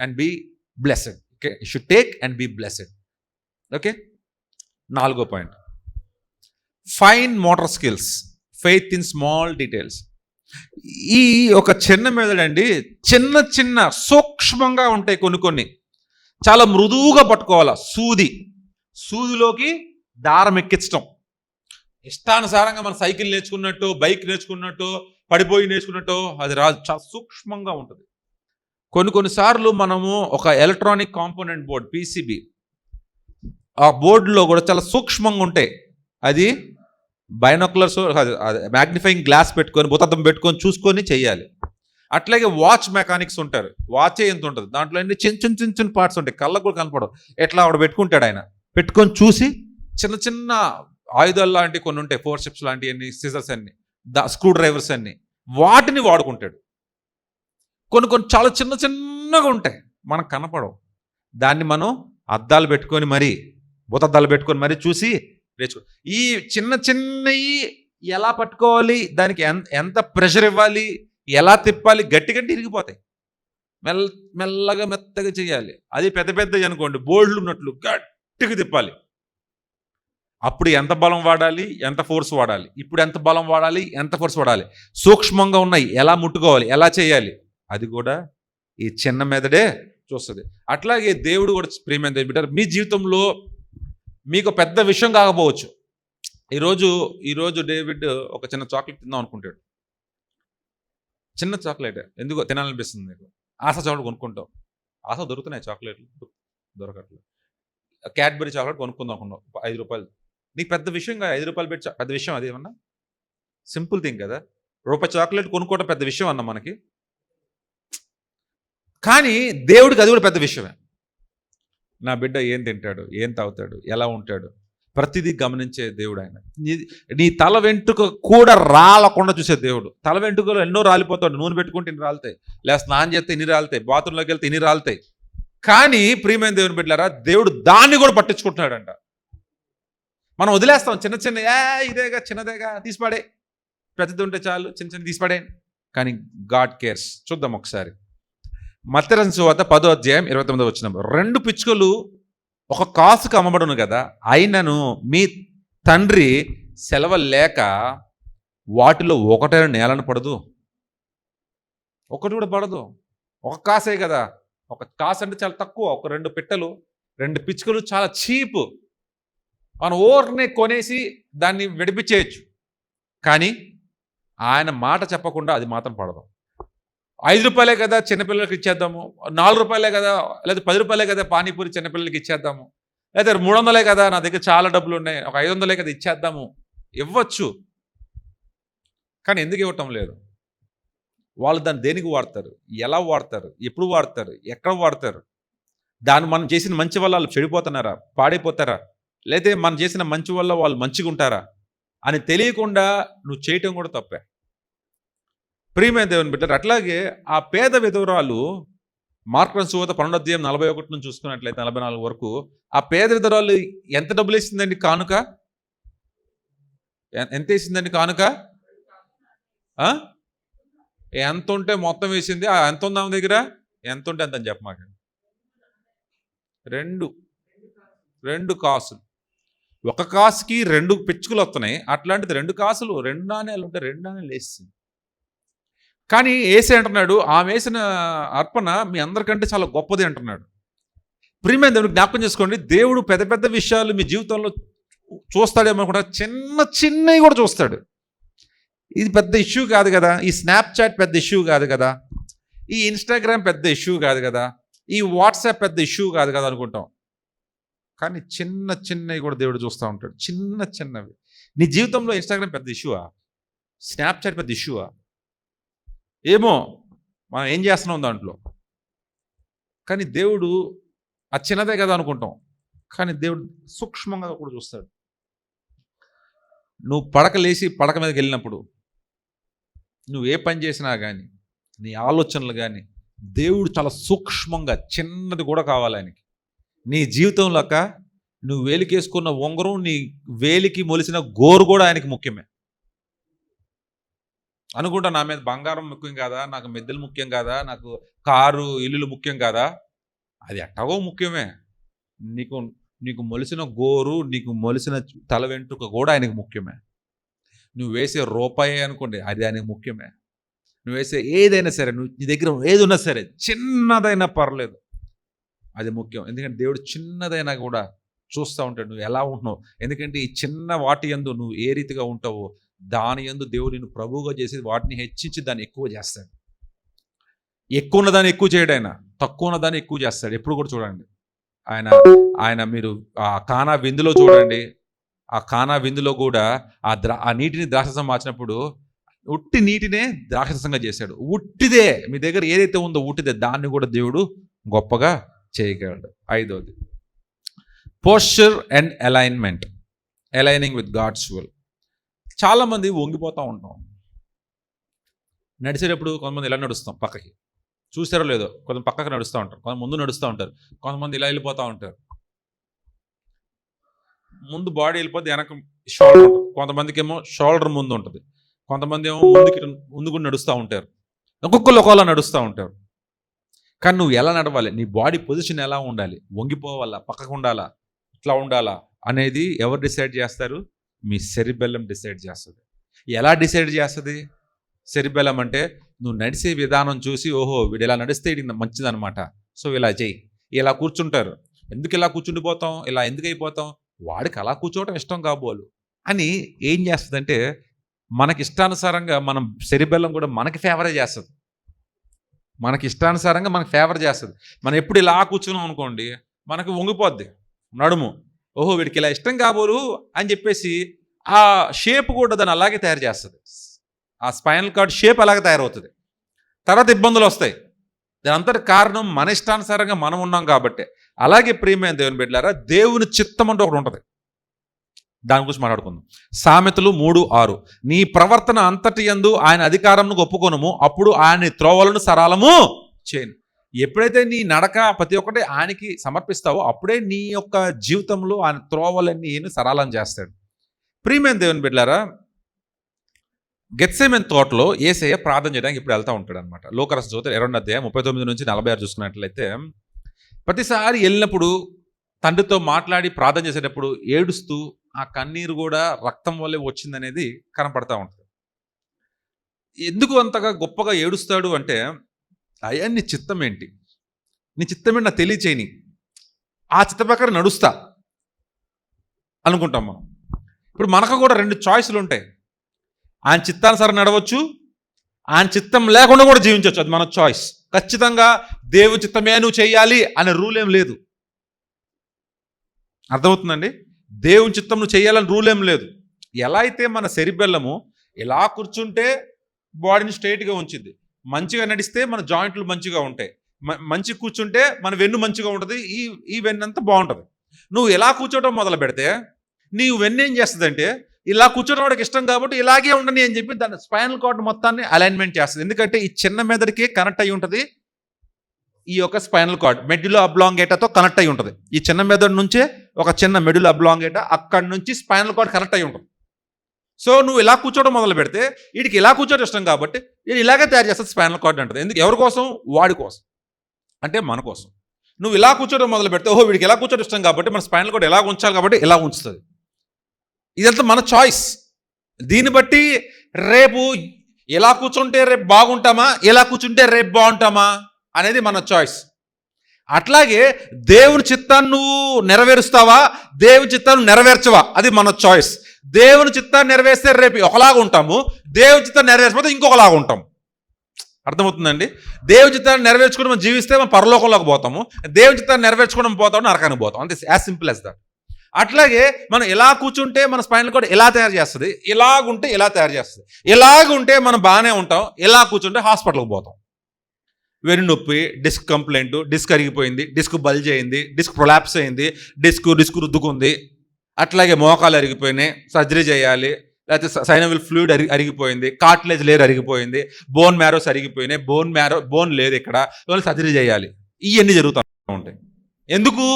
and be blessed. Okay, you should take and be blessed. Okay, 4వ point, fine motor skills, faith in small details. ఈ ఒక చిన్న మెదడండి, చిన్న సూక్ష్మంగా ఉంటాయి కొన్ని, చాలా మృదువుగా పట్టుకోవాలా. సూదిలోకి దారం ఎక్కించడం. ఇష్టానుసారంగా మన సైకిల్ నేర్చుకున్నట్టు, బైక్ నేర్చుకున్నట్టు, పడిపోయి నేర్చుకున్నట్టు అది రాదు, చాలా సూక్ష్మంగా ఉంటుంది. కొన్నిసార్లు మనము ఒక ఎలక్ట్రానిక్ కాంపోనెంట్ బోర్డ్, PCB, ఆ బోర్డులో కూడా చాలా సూక్ష్మంగా ఉంటాయి. అది బైనాక్యులర్స్, మ్యాగ్నిఫైయింగ్ గ్లాస్ పెట్టుకొని, భూతద్దం పెట్టుకొని చూసుకొని చేయాలి. అట్లాగే వాచ్ మెకానిక్స్ ఉంటారు. వాచే ఎంత ఉంటుంది, దాంట్లో అన్ని చిన్న చిన్న చిన్న చిన్న పార్ట్స్ ఉంటాయి, కళ్ళకు కూడా కనపడవు. ఎట్లా ఆవిడ పెట్టుకుంటాడు ఆయన, పెట్టుకొని చూసి చిన్న చిన్న ఆయుధాలు లాంటివి కొన్ని ఉంటాయి, ఫోర్సెప్స్ లాంటివి అన్ని, సిజర్స్ అన్ని, స్క్రూ డ్రైవర్స్ అన్ని, వాటిని వాడుకుంటాడు. కొన్ని కొన్ని చాలా చిన్న చిన్నగా ఉంటాయి, మనకు కనపడవు. దాన్ని మనం అద్దాలు పెట్టుకొని మరీ, భూతద్దాలు పెట్టుకొని మరీ చూసి నేర్చుకో. ఈ చిన్న చిన్నవి ఎలా పట్టుకోవాలి, దానికి ఎంత ప్రెషర్ ఇవ్వాలి, ఎలా తిప్పాలి, గట్టి గట్టి ఇరిగిపోతాయి. మెల్లగా మెత్తగా చేయాలి. అది పెద్ద పెద్దవి అనుకోండి, బోల్డ్లు ఉన్నట్లు గట్టిగా తిప్పాలి. అప్పుడు ఎంత బలం వాడాలి, ఎంత ఫోర్స్ వాడాలి, ఇప్పుడు ఎంత బలం వాడాలి, ఎంత ఫోర్స్ వాడాలి, సూక్ష్మంగా ఉన్నాయి ఎలా ముట్టుకోవాలి, ఎలా చేయాలి, అది కూడా ఈ చిన్న మెదడే చూస్తుంది. అట్లాగే దేవుడు కూడా ప్రియమైన దేవుడు బిడ్డ, మీ జీవితంలో మీకు పెద్ద విషయం కాకపోవచ్చు. ఈరోజు డేవిడ్ ఒక చిన్న చాక్లెట్ తిందాం అనుకుంటాడు. చిన్న చాక్లెట్ ఎందుకో తినాలనిపిస్తుంది మీకు, ఆశ చాక్లెట్ కొనుక్కుంటాం. ఆశ దొరుకుతున్నాయి చాక్లెట్లు, దొరకట్లేదు. క్యాడ్బరీ చాక్లెట్ కొనుక్కుందాం అనుకున్నావు, 5 రూపాయలు. నీకు పెద్ద విషయం కాదు, 5 రూపాయలు పెట్టి పెద్ద విషయం అది ఏమన్నా? సింపుల్ థింగ్ కదా. రూపాయి చాక్లెట్ కొనుక్కోవడం పెద్ద విషయం అన్న మనకి. కానీ దేవుడికి అది కూడా పెద్ద విషయమే. నా బిడ్డ ఏం తింటాడు, ఏం తాగుతాడు, ఎలా ఉంటాడు, ప్రతిదీ గమనించే దేవుడు ఆయన. నీ తల వెంట్రుక కూడా రాలకుండా చూసే దేవుడు. తల వెంట్రుకలు ఎన్నో రాలిపోతాడు, నూనె పెట్టుకుంటే ఇన్ని రాలుతాయి, లేదా స్నానం చేస్తే ఇన్ని రాలుతాయి, బాత్రూంలోకి వెళ్తే ఇన్ని రాలుతాయి. కానీ ప్రియమైన దేవుని బిడ్డలారా, దేవుడు దాన్ని కూడా పట్టించుకుంటున్నాడంట. మనం వదిలేస్తాం చిన్న చిన్న, ఇదేగా చిన్నదేగా తీసిపడే, పెద్దది ఉంటే చాలు, చిన్న చిన్న తీసిపడే. కానీ గాడ్ కేర్స్. చూద్దాం ఒకసారి. మత్తయి రాసిన సువార్త 10వ అధ్యాయం 29వ వచనం. 2 పిచ్చుకలు ఒక కాసుకు అమ్మబడును కదా, అయినను మీ తండ్రి సెలవు లేక వాటిలో ఒకటైన నేలను పడదు. ఒకటి కూడా పడదు. ఒక కాసే కదా, ఒక కాసు అంటే చాలా తక్కువ. ఒక 2 పిట్టలు, 2 పిచ్చుకలు చాలా చీప్. మనం ఓర్నే కొనేసి దాన్ని విడిపించేయచ్చు. కానీ ఆయన మాట చెప్పకుండా అది మాత్రం పడదు. 5 రూపాయలే కదా చిన్నపిల్లలకి ఇచ్చేద్దాము, 4 రూపాయలే కదా, లేదా 10 రూపాయలే కదా పానీపూరి చిన్నపిల్లలకి ఇచ్చేద్దాము, లేదా 300లే కదా, నా దగ్గర చాలా డబ్బులు ఉన్నాయి, ఒక 500లే కదా ఇచ్చేద్దాము, ఇవ్వచ్చు. కానీ ఎందుకు ఇవ్వటం లేదు? వాళ్ళు దాన్ని దేనికి వాడతారు, ఎలా వాడతారు, ఎప్పుడు వాడతారు, ఎక్కడ వాడతారు, దాన్ని మనం చేసిన మంచి వల్ల వాళ్ళు చెడిపోతున్నారా, పాడైపోతారా, లేదా మనం చేసిన మంచి వల్ల వాళ్ళు మంచిగా ఉంటారా అని తెలియకుండా నువ్వు చేయటం కూడా తప్పే. ప్రియమైన దేవుని బిడ్డలు, అట్లాగే ఆ పేద విధవరాలు మార్కు రాసిన సువార్త 12వ అధ్యాయం 41 నుంచి చూసుకున్నట్లయితే 44 వరకు, ఆ పేద విధవరాలు ఎంత డబ్బులు వేసిందండి కానుక? ఎంత వేసిందండి కానుక? ఎంత ఉంటే మొత్తం వేసింది? ఎంత ఉంది ఆమె దగ్గర? ఎంత ఉంటే అంత అని చెప్ప మాకు. 2 కాసులు. ఒక కాసుకి 2 పిచ్చుకలు వస్తున్నాయి. అట్లాంటిది 2 కాసులు, 2 నాణ్యాలు ఉంటే 2 నాణ్యాలు వేసింది. కానీ ఏసే అంటున్నాడు, ఆమె వేసిన అర్పణ మీ అందరికంటే చాలా గొప్పది అంటున్నాడు. ప్రియమైన దేవుడు జ్ఞాపకం చేసుకోండి, దేవుడు పెద్ద పెద్ద విషయాలు మీ జీవితంలో చూస్తాడేమో అనుకుంటా, చిన్న చిన్నవి కూడా చూస్తాడు. ఇది పెద్ద ఇష్యూ కాదు కదా, ఈ స్నాప్చాట్ పెద్ద ఇష్యూ కాదు కదా, ఈ ఇన్స్టాగ్రామ్ పెద్ద ఇష్యూ కాదు కదా, ఈ వాట్సాప్ పెద్ద ఇష్యూ కాదు కదా అనుకుంటాం. కానీ చిన్న చిన్నవి కూడా దేవుడు చూస్తూ ఉంటాడు. చిన్న చిన్నవి. నీ జీవితంలో ఇన్స్టాగ్రామ్ పెద్ద ఇష్యూవా, స్నాప్చాట్ పెద్ద ఇష్యూవా? ఏమో మనం ఏం చేస్తున్నాం దాంట్లో. కానీ దేవుడు ఆ చిన్నదే కదా అనుకుంటాం, కానీ దేవుడు సూక్ష్మంగా కూడా చూస్తాడు. నువ్వు పడక లేచి పడక మీదకి వెళ్ళినప్పుడు, నువ్వు ఏ పని చేసినా కానీ, నీ ఆలోచనలు కానీ, దేవుడు చాలా సూక్ష్మంగా చిన్నది కూడా కావాలి ఆయనకి. నీ జీవితంలోక నువ్వు వేలికేసుకున్న ఉంగరం, నీ వేలికి మొలిసిన గోరు కూడా ఆయనకి ముఖ్యమే. అనుకుంటా నా మీద బంగారం ముఖ్యం కాదా, నాకు మెద్దలు ముఖ్యం కాదా, నాకు కారు ఇల్లులు ముఖ్యం కాదా? అది ఎట్టగో ముఖ్యమే. నీకు మొలిసిన గోరు, నీకు మొలిసిన తల వెంట్రుక కూడా ఆయనకు ముఖ్యమే. నువ్వు వేసే రూపాయి అనుకోండి, అది ఆయనకు ముఖ్యమే. నువ్వు వేసే ఏదైనా సరే, నువ్వు నీ దగ్గర ఏది ఉన్నా సరే, చిన్నదైనా పర్లేదు, అది ముఖ్యం. ఎందుకంటే దేవుడు చిన్నదైనా కూడా చూస్తూ ఉంటాడు నువ్వు ఎలా ఉంటున్నావు. ఎందుకంటే ఈ చిన్న వాటి యందు నువ్వు ఏ రీతిగా ఉంటావో దాని యందు దేవుడు నిన్ను ప్రభువుగా చేసి వాటిని హెచ్చించి దాన్ని ఎక్కువ చేస్తాడు. ఎక్కువ ఉన్నదాన్ని ఎక్కువ చేయడు ఆయన, తక్కువ ఉన్నదాన్ని ఎక్కువ చేస్తాడు. ఎప్పుడు కూడా చూడండి, ఆయన మీరు ఆ కానా విందులో చూడండి, ఆ కానా విందులో కూడా ఆ నీటిని ద్రాక్షరసం మార్చినప్పుడు ఉట్టి నీటినే ద్రాక్షరసంగా చేశాడు. ఉట్టిదే మీ దగ్గర ఏదైతే ఉందో ఉట్టిదే దాన్ని కూడా దేవుడు గొప్పగా చేయగలడు. 5వది posture and aligning with God's will. చాలామంది వంగిపోతూ ఉంటాం. నడిచేటప్పుడు కొంతమంది ఇలా నడుస్తాం పక్కకి, చూసారో లేదో, కొంతమంది పక్కకి నడుస్తూ ఉంటారు, కొంతమంది ముందు నడుస్తూ ఉంటారు, కొంతమంది ఇలా వెళ్ళిపోతూ ఉంటారు. ముందు బాడీ వెళ్ళిపోతే వెనక షోల్డర్ ఉంటుంది, కొంతమందికి ఏమో షోల్డర్ ముందు ఉంటుంది, కొంతమంది ఏమో ముందు కూడా నడుస్తూ ఉంటారు, ఒక్కొక్కరు ఒకలా నడుస్తూ ఉంటారు. కానీ నువ్వు ఎలా నడవాలి, నీ బాడీ పొజిషన్ ఎలా ఉండాలి, వంగిపోవాలా, పక్కకు ఉండాలా, ఇట్లా ఉండాలా అనేది ఎవరు డిసైడ్ చేస్తారు? మీ సెరిబెల్లం డిసైడ్ చేస్తుంది. ఎలా డిసైడ్ చేస్తుంది? సెరిబెల్లం అంటే నువ్వు నడిచే విధానం చూసి, ఓహో వీడు ఇలా నడిస్తే ఇది మంచిదనమాట, సో ఇలా చెయ్యి. ఇలా కూర్చుంటారు, ఎందుకు ఇలా కూర్చుండిపోతాం, ఇలా ఎందుకు అయిపోతాం, వాడికి అలా కూర్చోవడం ఇష్టం కాబోలు అని ఏం చేస్తుందంటే మనకి ఇష్టానుసారంగా మనం సెరిబెల్లం కూడా మనకి ఫేవరే చేస్తుంది. మనకి ఇష్టానుసారంగా మనకి ఫేవర్ చేస్తుంది. మనం ఎప్పుడు ఇలా కూర్చున్నాం అనుకోండి, మనకి వంగిపోద్ది నడుము. ఓహో వీడికి ఇలా ఇష్టం కాబోలు అని చెప్పేసి ఆ షేప్ కూడా దాన్ని అలాగే తయారు చేస్తుంది. ఆ స్పైనల్ కార్డ్ షేప్ అలాగే తయారవుతుంది. తర్వాత ఇబ్బందులు వస్తాయి. దాని అంతటి కారణం మన ఇష్టానుసారంగా మనం ఉన్నాం కాబట్టి. అలాగే ప్రియమైన దేవుని బిడ్డలారా, దేవుని చిత్తం అంటూ ఒకటి ఉంటుంది, దాని గురించి మాట్లాడుకుందాం. సామెతలు 3:6 నీ ప్రవర్తన అంతటి యందు ఆయన అధికారంను ఒప్పుకొనుము, అప్పుడు ఆయన త్రోవలను సరళము చేయను. ఎప్పుడైతే నీ నడక ప్రతి ఒక్కటి ఆయనకి సమర్పిస్తావో అప్పుడే నీ యొక్క జీవితంలో ఆయన త్రోవలన్నీ సరళం చేస్తాడు. ప్రియమైన దేవుని బిడ్డలారా, గెత్సేమన్ తోటలో యేసయ్య ప్రార్థన చేయడానికి ఇప్పుడు వెళ్తూ ఉంటాడు అనమాట. లోకరస జ్యోతి 2:39-46 చూసుకున్నట్లయితే, ప్రతిసారి వెళ్ళినప్పుడు తండ్రితో మాట్లాడి ప్రార్థన చేసేటప్పుడు ఏడుస్తూ ఆ కన్నీరు కూడా రక్తం వల్లే వచ్చిందనేది కనపడతా ఉంటుంది. ఎందుకు అంతగా గొప్పగా ఏడుస్తాడు అంటే, అయ్యా నీ చిత్తం ఏంటి, నీ చిత్తం ఏంటి నాకు తెలియచేయని, ఆ చిత్త ప్రకారం నడుస్తా అనుకుంటాం మనం. ఇప్పుడు మనకు కూడా 2 చాయిస్లు ఉంటాయి. ఆయన చిత్తానుసారం నడవచ్చు, ఆయన చిత్తం లేకుండా కూడా జీవించవచ్చు. అది మన చాయిస్. ఖచ్చితంగా దేవుని చిత్తమే నువ్వు చేయాలి అనే రూల్ ఏం లేదు. అర్థమవుతుందండి? దేవుని చిత్తం నువ్వు చేయాలని రూల్ ఏం లేదు. ఎలా అయితే మన సెరిబెల్లము ఇలా కూర్చుంటే బాడీని స్ట్రైట్గా ఉంచింది, మంచిగా నడిస్తే మన జాయింట్లు మంచిగా ఉంటాయి, మంచి కూర్చుంటే మన వెన్ను మంచిగా ఉంటుంది, ఈ వెన్నంతా బాగుంటుంది. నువ్వు ఎలా కూర్చోవడం మొదలు పెడితే నీ వెన్ను ఏం చేస్తుందంటే ఇలా కూర్చోవడం వాడికి ఇష్టం కాబట్టి ఇలాగే ఉండని అని చెప్పి దాని స్పైనల్ కార్డ్ మొత్తాన్ని అలైన్మెంట్ చేస్తుంది. ఎందుకంటే ఈ చిన్న మెదడుకి కనెక్ట్ అయి ఉంటుంది ఈ యొక్క స్పైనల్ కార్డ్, మెడ్యులా అబ్లాంగేటాతో కనెక్ట్ అయి ఉంటుంది. ఈ చిన్న మెదడు నుంచే ఒక చిన్న మెడ్యులా అబ్లాంగేటా, అక్కడి నుంచి స్పైనల్ కార్డ్ కనెక్ట్ అయి ఉంటుంది. సో నువ్వు ఇలా కూర్చోవడం మొదలు పెడితే వీడికి ఇలా కూర్చోవడం ఇష్టం కాబట్టి వీడు ఇలాగే తయారు చేస్తుంది స్పైనల్ కార్డ్ అంటుంది. ఎందుకు? ఎవరి కోసం? వాడి కోసం, అంటే మన కోసం. నువ్వు ఇలా కూర్చోవడం మొదలు పెడితే ఓహో వీడికి ఇలా కూర్చోవడం ఇష్టం కాబట్టి మన స్పైనల్ కార్డ్ ఎలా ఉంచాలి కాబట్టి ఇలా ఉంచుతుంది. ఇదంతా మన చాయిస్. దీన్ని బట్టి రేపు ఎలా కూర్చుంటే రేపు బాగుంటామా, ఎలా కూర్చుంటే రేపు బాగుంటామా అనేది మన చాయిస్. అట్లాగే దేవుని చిత్తాన్ని నువ్వు నెరవేరుస్తావా, దేవుని చిత్తాన్ని నెరవేర్చవా, అది మన చాయిస్. దేవుని చిత్తాన్ని నెరవేరిస్తే రేపు ఒకలాగా ఉంటాము, దేవుని చిత్తాన్ని నెరవేర్చకపోతే ఇంకొకలాగా ఉంటాము. అర్థమవుతుందండి? దేవుని చిత్తాన్ని నెరవేర్చుకుని మనం జీవిస్తే మనం పరలోకంలోకి పోతాము, దేవుని చిత్తాన్ని నెరవేర్చుకోవడం పోతాము, నరకానికి పోతాం. అంతే, యాజ్ సింపుల్ యాజ్ దట్. అట్లాగే మనం ఎలా కూర్చుంటే మన స్పైనల్ కార్డ్ ఎలా తయారు చేస్తుంది, ఇలాగుంటే ఎలా తయారు చేస్తుంది. ఇలాగుంటే మనం బాగానే ఉంటాం, ఎలా కూర్చుంటే హాస్పిటల్కి పోతాం. వెన్ను నొప్పి, డిస్క్ కంప్లైంట్, డిస్క్ అరిగిపోయింది, డిస్క్ బల్జ్ అయింది, డిస్క్ ప్రొలాప్స్ అయింది, డిస్క్ రుద్దుకుంది, అట్లాగే మోకాలు అరిగిపోయినాయి, సర్జరీ చేయాలి, లేకపోతే సైనవిల్ ఫ్లూయిడ్ అరిగిపోయింది, కార్టిలేజ్ లేయర్ అరిగిపోయింది, బోన్ మ్యారోస్ అరిగిపోయినాయి, బోన్ లేదు ఇక్కడ, సర్జరీ చేయాలి. ఇవన్నీ జరుగుతూ ఉంటాయి. ఎందుకు?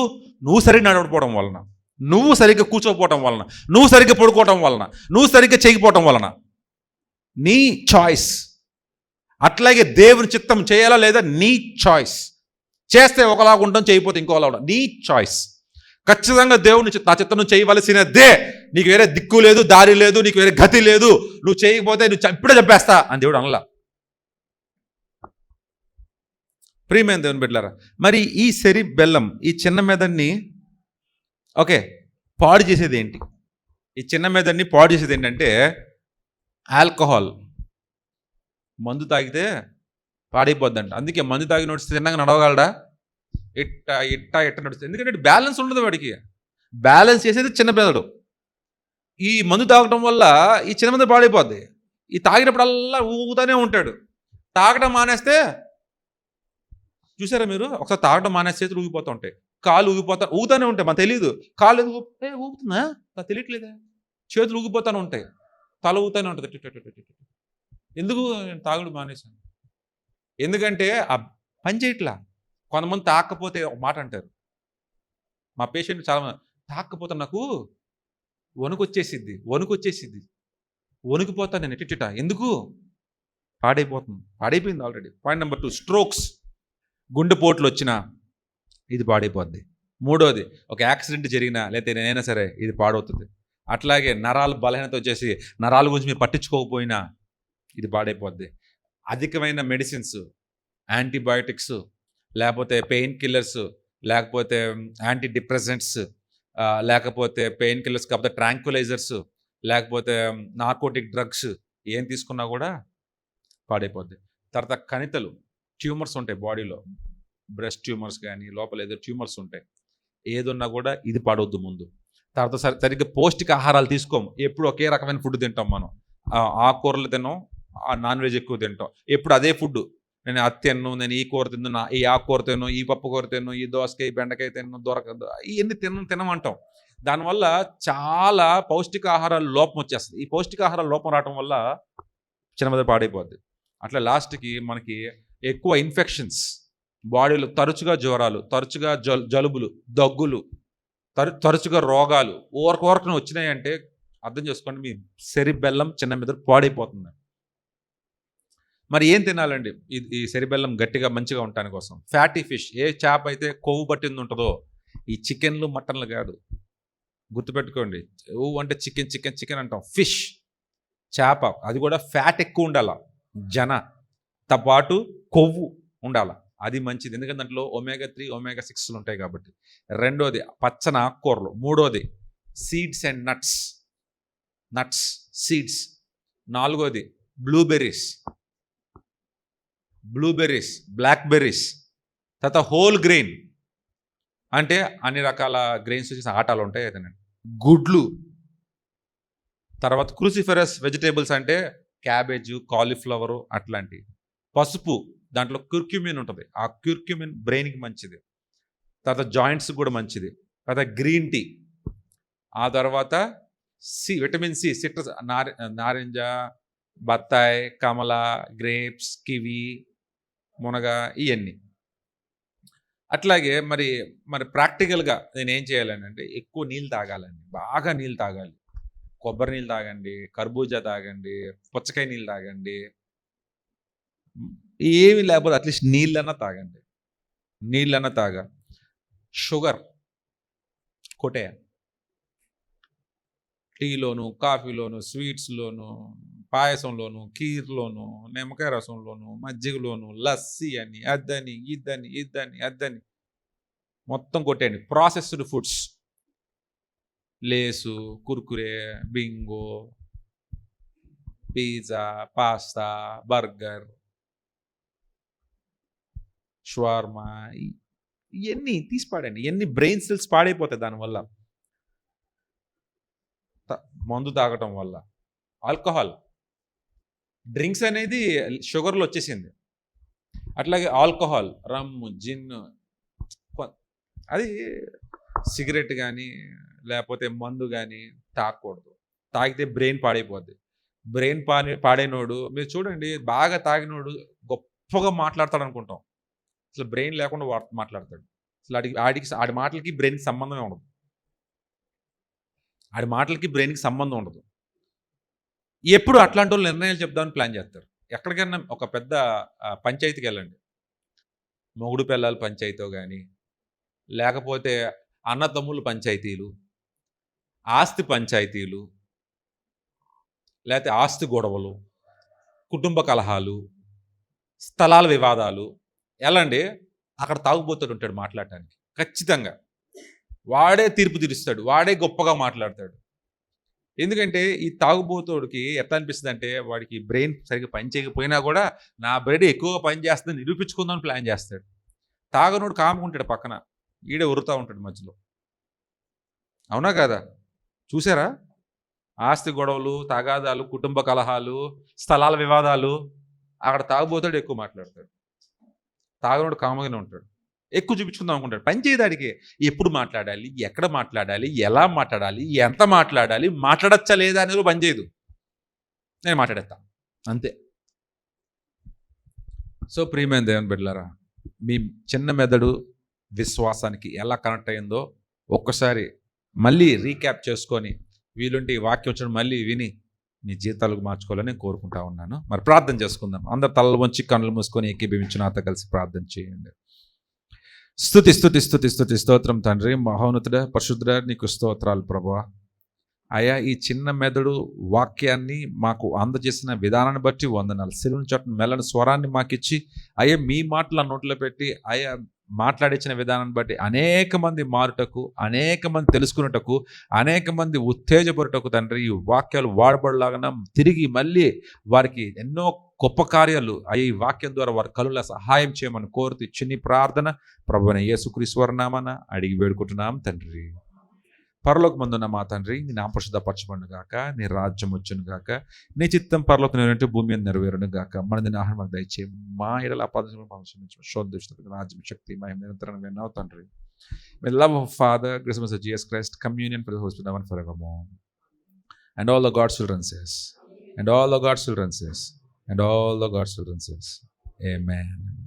నువ్వు సరిగ్గా నడవకపోవడం వలన, నువ్వు సరిగ్గా కూర్చోకపోవడం వలన, నువ్వు సరిగ్గా పడుకోవటం వలన, నువ్వు సరిగ్గా చేయకపోవటం వలన. నీ చాయిస్. అట్లాగే దేవుని చిత్తం చేయాలా లేదా నీ చాయిస్. చేస్తే ఒకలాగా ఉంటాం, చేయకపోతే ఇంకోలా ఉంటాం, నీ చాయిస్. ఖచ్చితంగా దేవుని నా చిత్తం చేయవలసినదే, నీకు వేరే దిక్కు లేదు, దారి లేదు, నీకు వేరే గతి లేదు, నువ్వు చేయకపోతే నువ్వు ఇప్పుడే చెప్పేస్తా అని దేవుడు అనలా. ప్రియమైన దేవుని బిడ్డలారా, మరి ఈ సెరిబెల్లం, ఈ చిన్న మెదడుని పాడు చేసేది ఏంటి? ఈ చిన్న మెదడుని పాడు చేసేది ఏంటంటే ఆల్కహాల్. మందు తాగితే పాడైపోద్దంట. అందుకే మందు తాగినోడు తిన్నగా నడవగలడా? ఇట్ట నడుస్తుంది. ఎందుకంటే బ్యాలెన్స్ ఉండదు వాడికి. బ్యాలెన్స్ చేసేది చిన్న మెదడు. ఈ మందు తాగటం వల్ల ఈ చిన్న మెదడు పాడైపోద్ది. ఈ తాగినప్పుడల్లా ఊగుతూనే ఉంటాడు. తాగడం మానేస్తే చూసారా మీరు, ఒకసారి తాగడం మానేస్తే చేతులు ఊగిపోతూ ఉంటాయి, కాళ్ళు ఊగుతూనే ఉంటాయి, మనకు తెలియదు. కాళ్ళు ఊగుతుందా, నాకు తెలియట్లేదా, చేతులు ఊగిపోతూనే ఉంటాయి, తల ఊగుతూనే ఉంటుంది. ఎందుకు తాగుడు మానేశాను? ఎందుకంటే ఆ పని చేయట్లా. కొంతమంది తాకపోతే ఒక మాట అంటారు, మా పేషెంట్ చాలా తాకపోతే నాకు వణుకొచ్చేసిద్ది, వణికిపోతాను నేను ఎట్టిట. ఎందుకు? పాడైపోయింది ఆల్రెడీ. పాయింట్ నెంబర్ 2, స్ట్రోక్స్, గుండెపోట్లు వచ్చినా ఇది పాడైపోద్ది. మూడోది, ఒక యాక్సిడెంట్ జరిగినా లేకపోతే నేనైనా సరే ఇది పాడవుతుంది. అట్లాగే నరాలు బలహీనత వచ్చేసి నరాల గురించి మీరు పట్టించుకోకపోయినా ఇది పాడైపోద్ది. అధికమైన మెడిసిన్స్, యాంటీబయాటిక్స్, లేకపోతే పెయిన్ కిల్లర్స్, లేకపోతే యాంటీ డిప్రెసెంట్స్, లేకపోతే పెయిన్ కిల్లర్స్ కాకపోతే ట్రాంక్యులైజర్స్, లేకపోతే నార్కోటిక్ డ్రగ్స్ ఏం తీసుకున్నా కూడా పాడైపోద్ది. తర్వాత కణితలు, ట్యూమర్స్ ఉంటాయి బాడీలో, బ్రెస్ట్ ట్యూమర్స్ కానీ లోపల ఏదో ట్యూమర్స్ ఉంటాయి, ఏదున్నా కూడా ఇది పాడవద్దు ముందు. తర్వాత సరిగ్గా పౌష్టిక ఆహారాలు తీసుకోము. ఎప్పుడు ఒకే రకమైన ఫుడ్ తింటాం మనం. ఆకుకూరలు తిన్నాం, నాన్ వెజ్ ఎక్కువ తింటాం. ఎప్పుడు అదే ఫుడ్, నేను అది తిన్ను, నేను ఈ కూర తిన్ను, ఈ ఆకుకూర తిన్ను, ఈ పప్పు కూర తిన్ను, ఈ దోసకాయ బెండకాయ తిన్ను, దొరకదు, ఇవన్నీ తినమంటాం. దానివల్ల చాలా పౌష్టికాహారాల లోపం వచ్చేస్తుంది. ఈ పౌష్టికాహారాల లోపం రావడం వల్ల చిన్నది పాడైపోద్ది. అట్లా లాస్ట్కి మనకి ఎక్కువ ఇన్ఫెక్షన్స్, బాడీలో తరచుగా జ్వరాలు, తరచుగా జలుబులు, దగ్గులు, తరచుగా రోగాలు ఓరకొరకను వచ్చినాయంటే అర్థం చేసుకోండి, మీ సెరిబెల్లం చిన్న మీద పాడైపోతుంది. మరి ఏం తినాలండి ఈ సెరిబెల్లం గట్టిగా మంచిగా ఉండటాని కోసం? ఫ్యాటీ ఫిష్, ఏ చేప అయితే కొవ్వు పట్టింది ఉంటుందో, ఈ చికెన్లు మటన్లు కాదు, గుర్తుపెట్టుకోండి. అంటే చికెన్ అంటాం. ఫిష్, చేప, అది కూడా ఫ్యాట్ ఎక్కువ ఉండాల, జనతో పాటు కొవ్వు ఉండాల, అది మంచిది. ఎందుకంటే దాంట్లో omega-3 omega-6 ఉంటాయి కాబట్టి. రెండోది పచ్చని ఆకుకూరలు. మూడోది సీడ్స్ అండ్ నట్స్ సీడ్స్. నాలుగోది బ్లూబెర్రీస్, బ్లాక్బెర్రీస్. తర్వాత హోల్ గ్రెయిన్, అంటే అన్ని రకాల గ్రెయిన్స్ వచ్చేసి ఆటాలు ఉంటాయి అదేనండి. గుడ్లు, తర్వాత క్రూసిఫెరస్ వెజిటేబుల్స్ అంటే క్యాబేజు, కాలీఫ్లవరు అట్లాంటివి. పసుపు, దాంట్లో క్యూర్క్యూమిన్ ఉంటుంది, ఆ క్యూర్క్యూమిన్ బ్రెయిన్కి మంచిది. తర్వాత జాయింట్స్ కూడా మంచిది. తర్వాత గ్రీన్ టీ, ఆ తర్వాత విటమిన్ సి, సిట్రస్, నారింజ, బత్తాయి, కమల, గ్రేప్స్, కివి, మునగ, ఇవన్నీ. అట్లాగే మరి ప్రాక్టికల్గా నేను ఏం చేయాలని అంటే ఎక్కువ నీళ్ళు తాగాలండి, బాగా నీళ్ళు తాగాలి. కొబ్బరి నీళ్ళు తాగండి, కర్బూజా తాగండి, పుచ్చకాయ నీళ్ళు తాగండి, ఏమి లేకపోతే అట్లీస్ట్ నీళ్ళన్నా తాగా. షుగర్ కొట్టేయాలి, టీలోను, కాఫీలోను, స్వీట్స్లోను, పాయసంలోను, కీర్లోను, నిమ్మకాయ రసంలోను, మజ్జిగలోను, లస్సీ అని, అద్దని ఇద్దని మొత్తం కొట్టేయండి. Processed foods, Lay's, Kurkure, Bingo, pizza, pasta, burger, shawarma, ఇవన్నీ తీసి పాడండి. ఇవన్నీ బ్రెయిన్ సెల్స్ పాడైపోతాయి దానివల్ల. మందు తాగటం వల్ల. ఆల్కహాల్, డ్రింక్స్ అనేది షుగర్లో వచ్చేసింది. అట్లాగే ఆల్కహాల్, రమ్ము, జిన్, అది సిగరెట్ కానీ లేకపోతే మందు కానీ తాగకూడదు. తాగితే బ్రెయిన్ పాడైపోద్ది. బ్రెయిన్ పాడైనోడు మీరు చూడండి, బాగా తాగినోడు గొప్పగా మాట్లాడతాడు అనుకుంటాం, అసలు బ్రెయిన్ లేకుండా మాట్లాడతాడు. అసలు ఆడి మాటలకి బ్రెయిన్కి సంబంధమే ఉండదు. బ్రెయిన్కి సంబంధం ఉండదు. ఎప్పుడు అట్లాంటి వాళ్ళు నిర్ణయాలు చెప్దామని ప్లాన్ చేస్తారు. ఎక్కడికైనా ఒక పెద్ద పంచాయతీకి వెళ్ళండి, మొగుడు పిల్లల పంచాయతీ కానీ, లేకపోతే అన్నతమ్ముల పంచాయతీలు, ఆస్తి పంచాయతీలు, లేకపోతే ఆస్తి గొడవలు, కుటుంబ కలహాలు, స్థలాల వివాదాలు, వెళ్ళండి. అక్కడ తాగుబోతాడు ఉంటాడు మాట్లాడటానికి. ఖచ్చితంగా వాడే తీర్పు తీరుస్తాడు, వాడే గొప్పగా మాట్లాడతాడు. ఎందుకంటే ఈ తాగుబోతోడికి ఎట్లా అనిపిస్తుంది అంటే, వాడికి బ్రెయిన్ సరిగ్గా పని చేయకపోయినా కూడా నా బ్రెయిన్ ఎక్కువగా పని చేస్తుందని నిరూపించుకుందామని ప్లాన్ చేస్తాడు. తాగనోడు కాముకుంటాడు, పక్కన ఈడే ఉరుతూ ఉంటాడు మధ్యలో. అవునా కాదా? చూసారా? ఆస్తి గొడవలు, తగాదాలు, కుటుంబ కలహాలు, స్థలాల వివాదాలు. అక్కడ తాగుబోతాడు, ఎక్కువ మాట్లాడతాడు. తాగనోడు కామగానే ఉంటాడు, ఎక్కువ చూపించుకుందాం అనుకుంటాడు. పని చేయదాడికి ఎప్పుడు మాట్లాడాలి, ఎక్కడ మాట్లాడాలి, ఎలా మాట్లాడాలి, ఎంత మాట్లాడాలి, మాట్లాడచ్చా లేదా అనేది పని చేయదు. నేను మాట్లాడేస్తాను అంతే. సో ప్రియమైన దేవుని బిడ్డలారా, మీ చిన్న మెదడు విశ్వాసానికి ఎలా కనెక్ట్ అయిందో ఒక్కసారి మళ్ళీ రీక్యాప్ చేసుకొని వీలుంటే ఈ వాక్యం వచ్చిన మళ్ళీ విని మీ జీవితాలకు మార్చుకోవాలని కోరుకుంటా ఉన్నాను. మరి ప్రార్థన చేసుకుందాం. అందరు తలలు వంచి కన్నులు మూసుకొని ఏకీభవించి నాతో కలిసి ప్రార్థన చేయండి. స్తుతి స్తుతి స్తుతి స్తుతి స్తోత్రం తండ్రి, మహోన్నతుడ, పరిశుద్ధుడ, నీకు స్తోత్రాలు ప్రభువా. అయ్యా, ఈ చిన్న మెదడు వాక్యాన్ని మాకు అందజేసిన విధానాన్ని బట్టి వందనాలు. శిలువను చోట మెల్లని స్వరాన్ని మాకిచ్చి అయ్యా మీ మాటలు నోట్లో పెట్టి అయ్యా మాట్లాడించిన విధానాన్ని బట్టి అనేక మంది మారుటకు, అనేక మంది తెలుసుకున్నటకు, అనేక మంది ఉత్తేజపరుటకు తండ్రి ఈ వాక్యాలు వాడబడలాగా తిరిగి మళ్ళీ వారికి ఎన్నో గొప్ప కార్యాలు ఈ వాక్యం ద్వారా వారి కలుల సహాయం చేయమని కోరుతూ చిన్ని ప్రార్థన ప్రభువైన యేసుక్రీస్తు నామమున అడిగి వేడుకుంటున్నాం తండ్రి. పరలోకమందున్న మా తండ్రి, నీ నామం పరిశుద్ధపరచబడును గాక, నీ రాజ్యం వచ్చును గాక, నీ చిత్తం పరలోకం నెరవేరినట్టు భూమి మీద నెరవేరును గాక. మనది ఆహారం మాకు దయచేయి, మా ఎడల శోధ రాజ్యం శక్తి మహిమ నిరంతరం విన్నావు తండ్రి. With love of Father, Christmas of Jesus Christ, communion for the Holy Spirit, now and forevermore. And all the God's children says, and all the God's children says, and all the God's children says, Amen.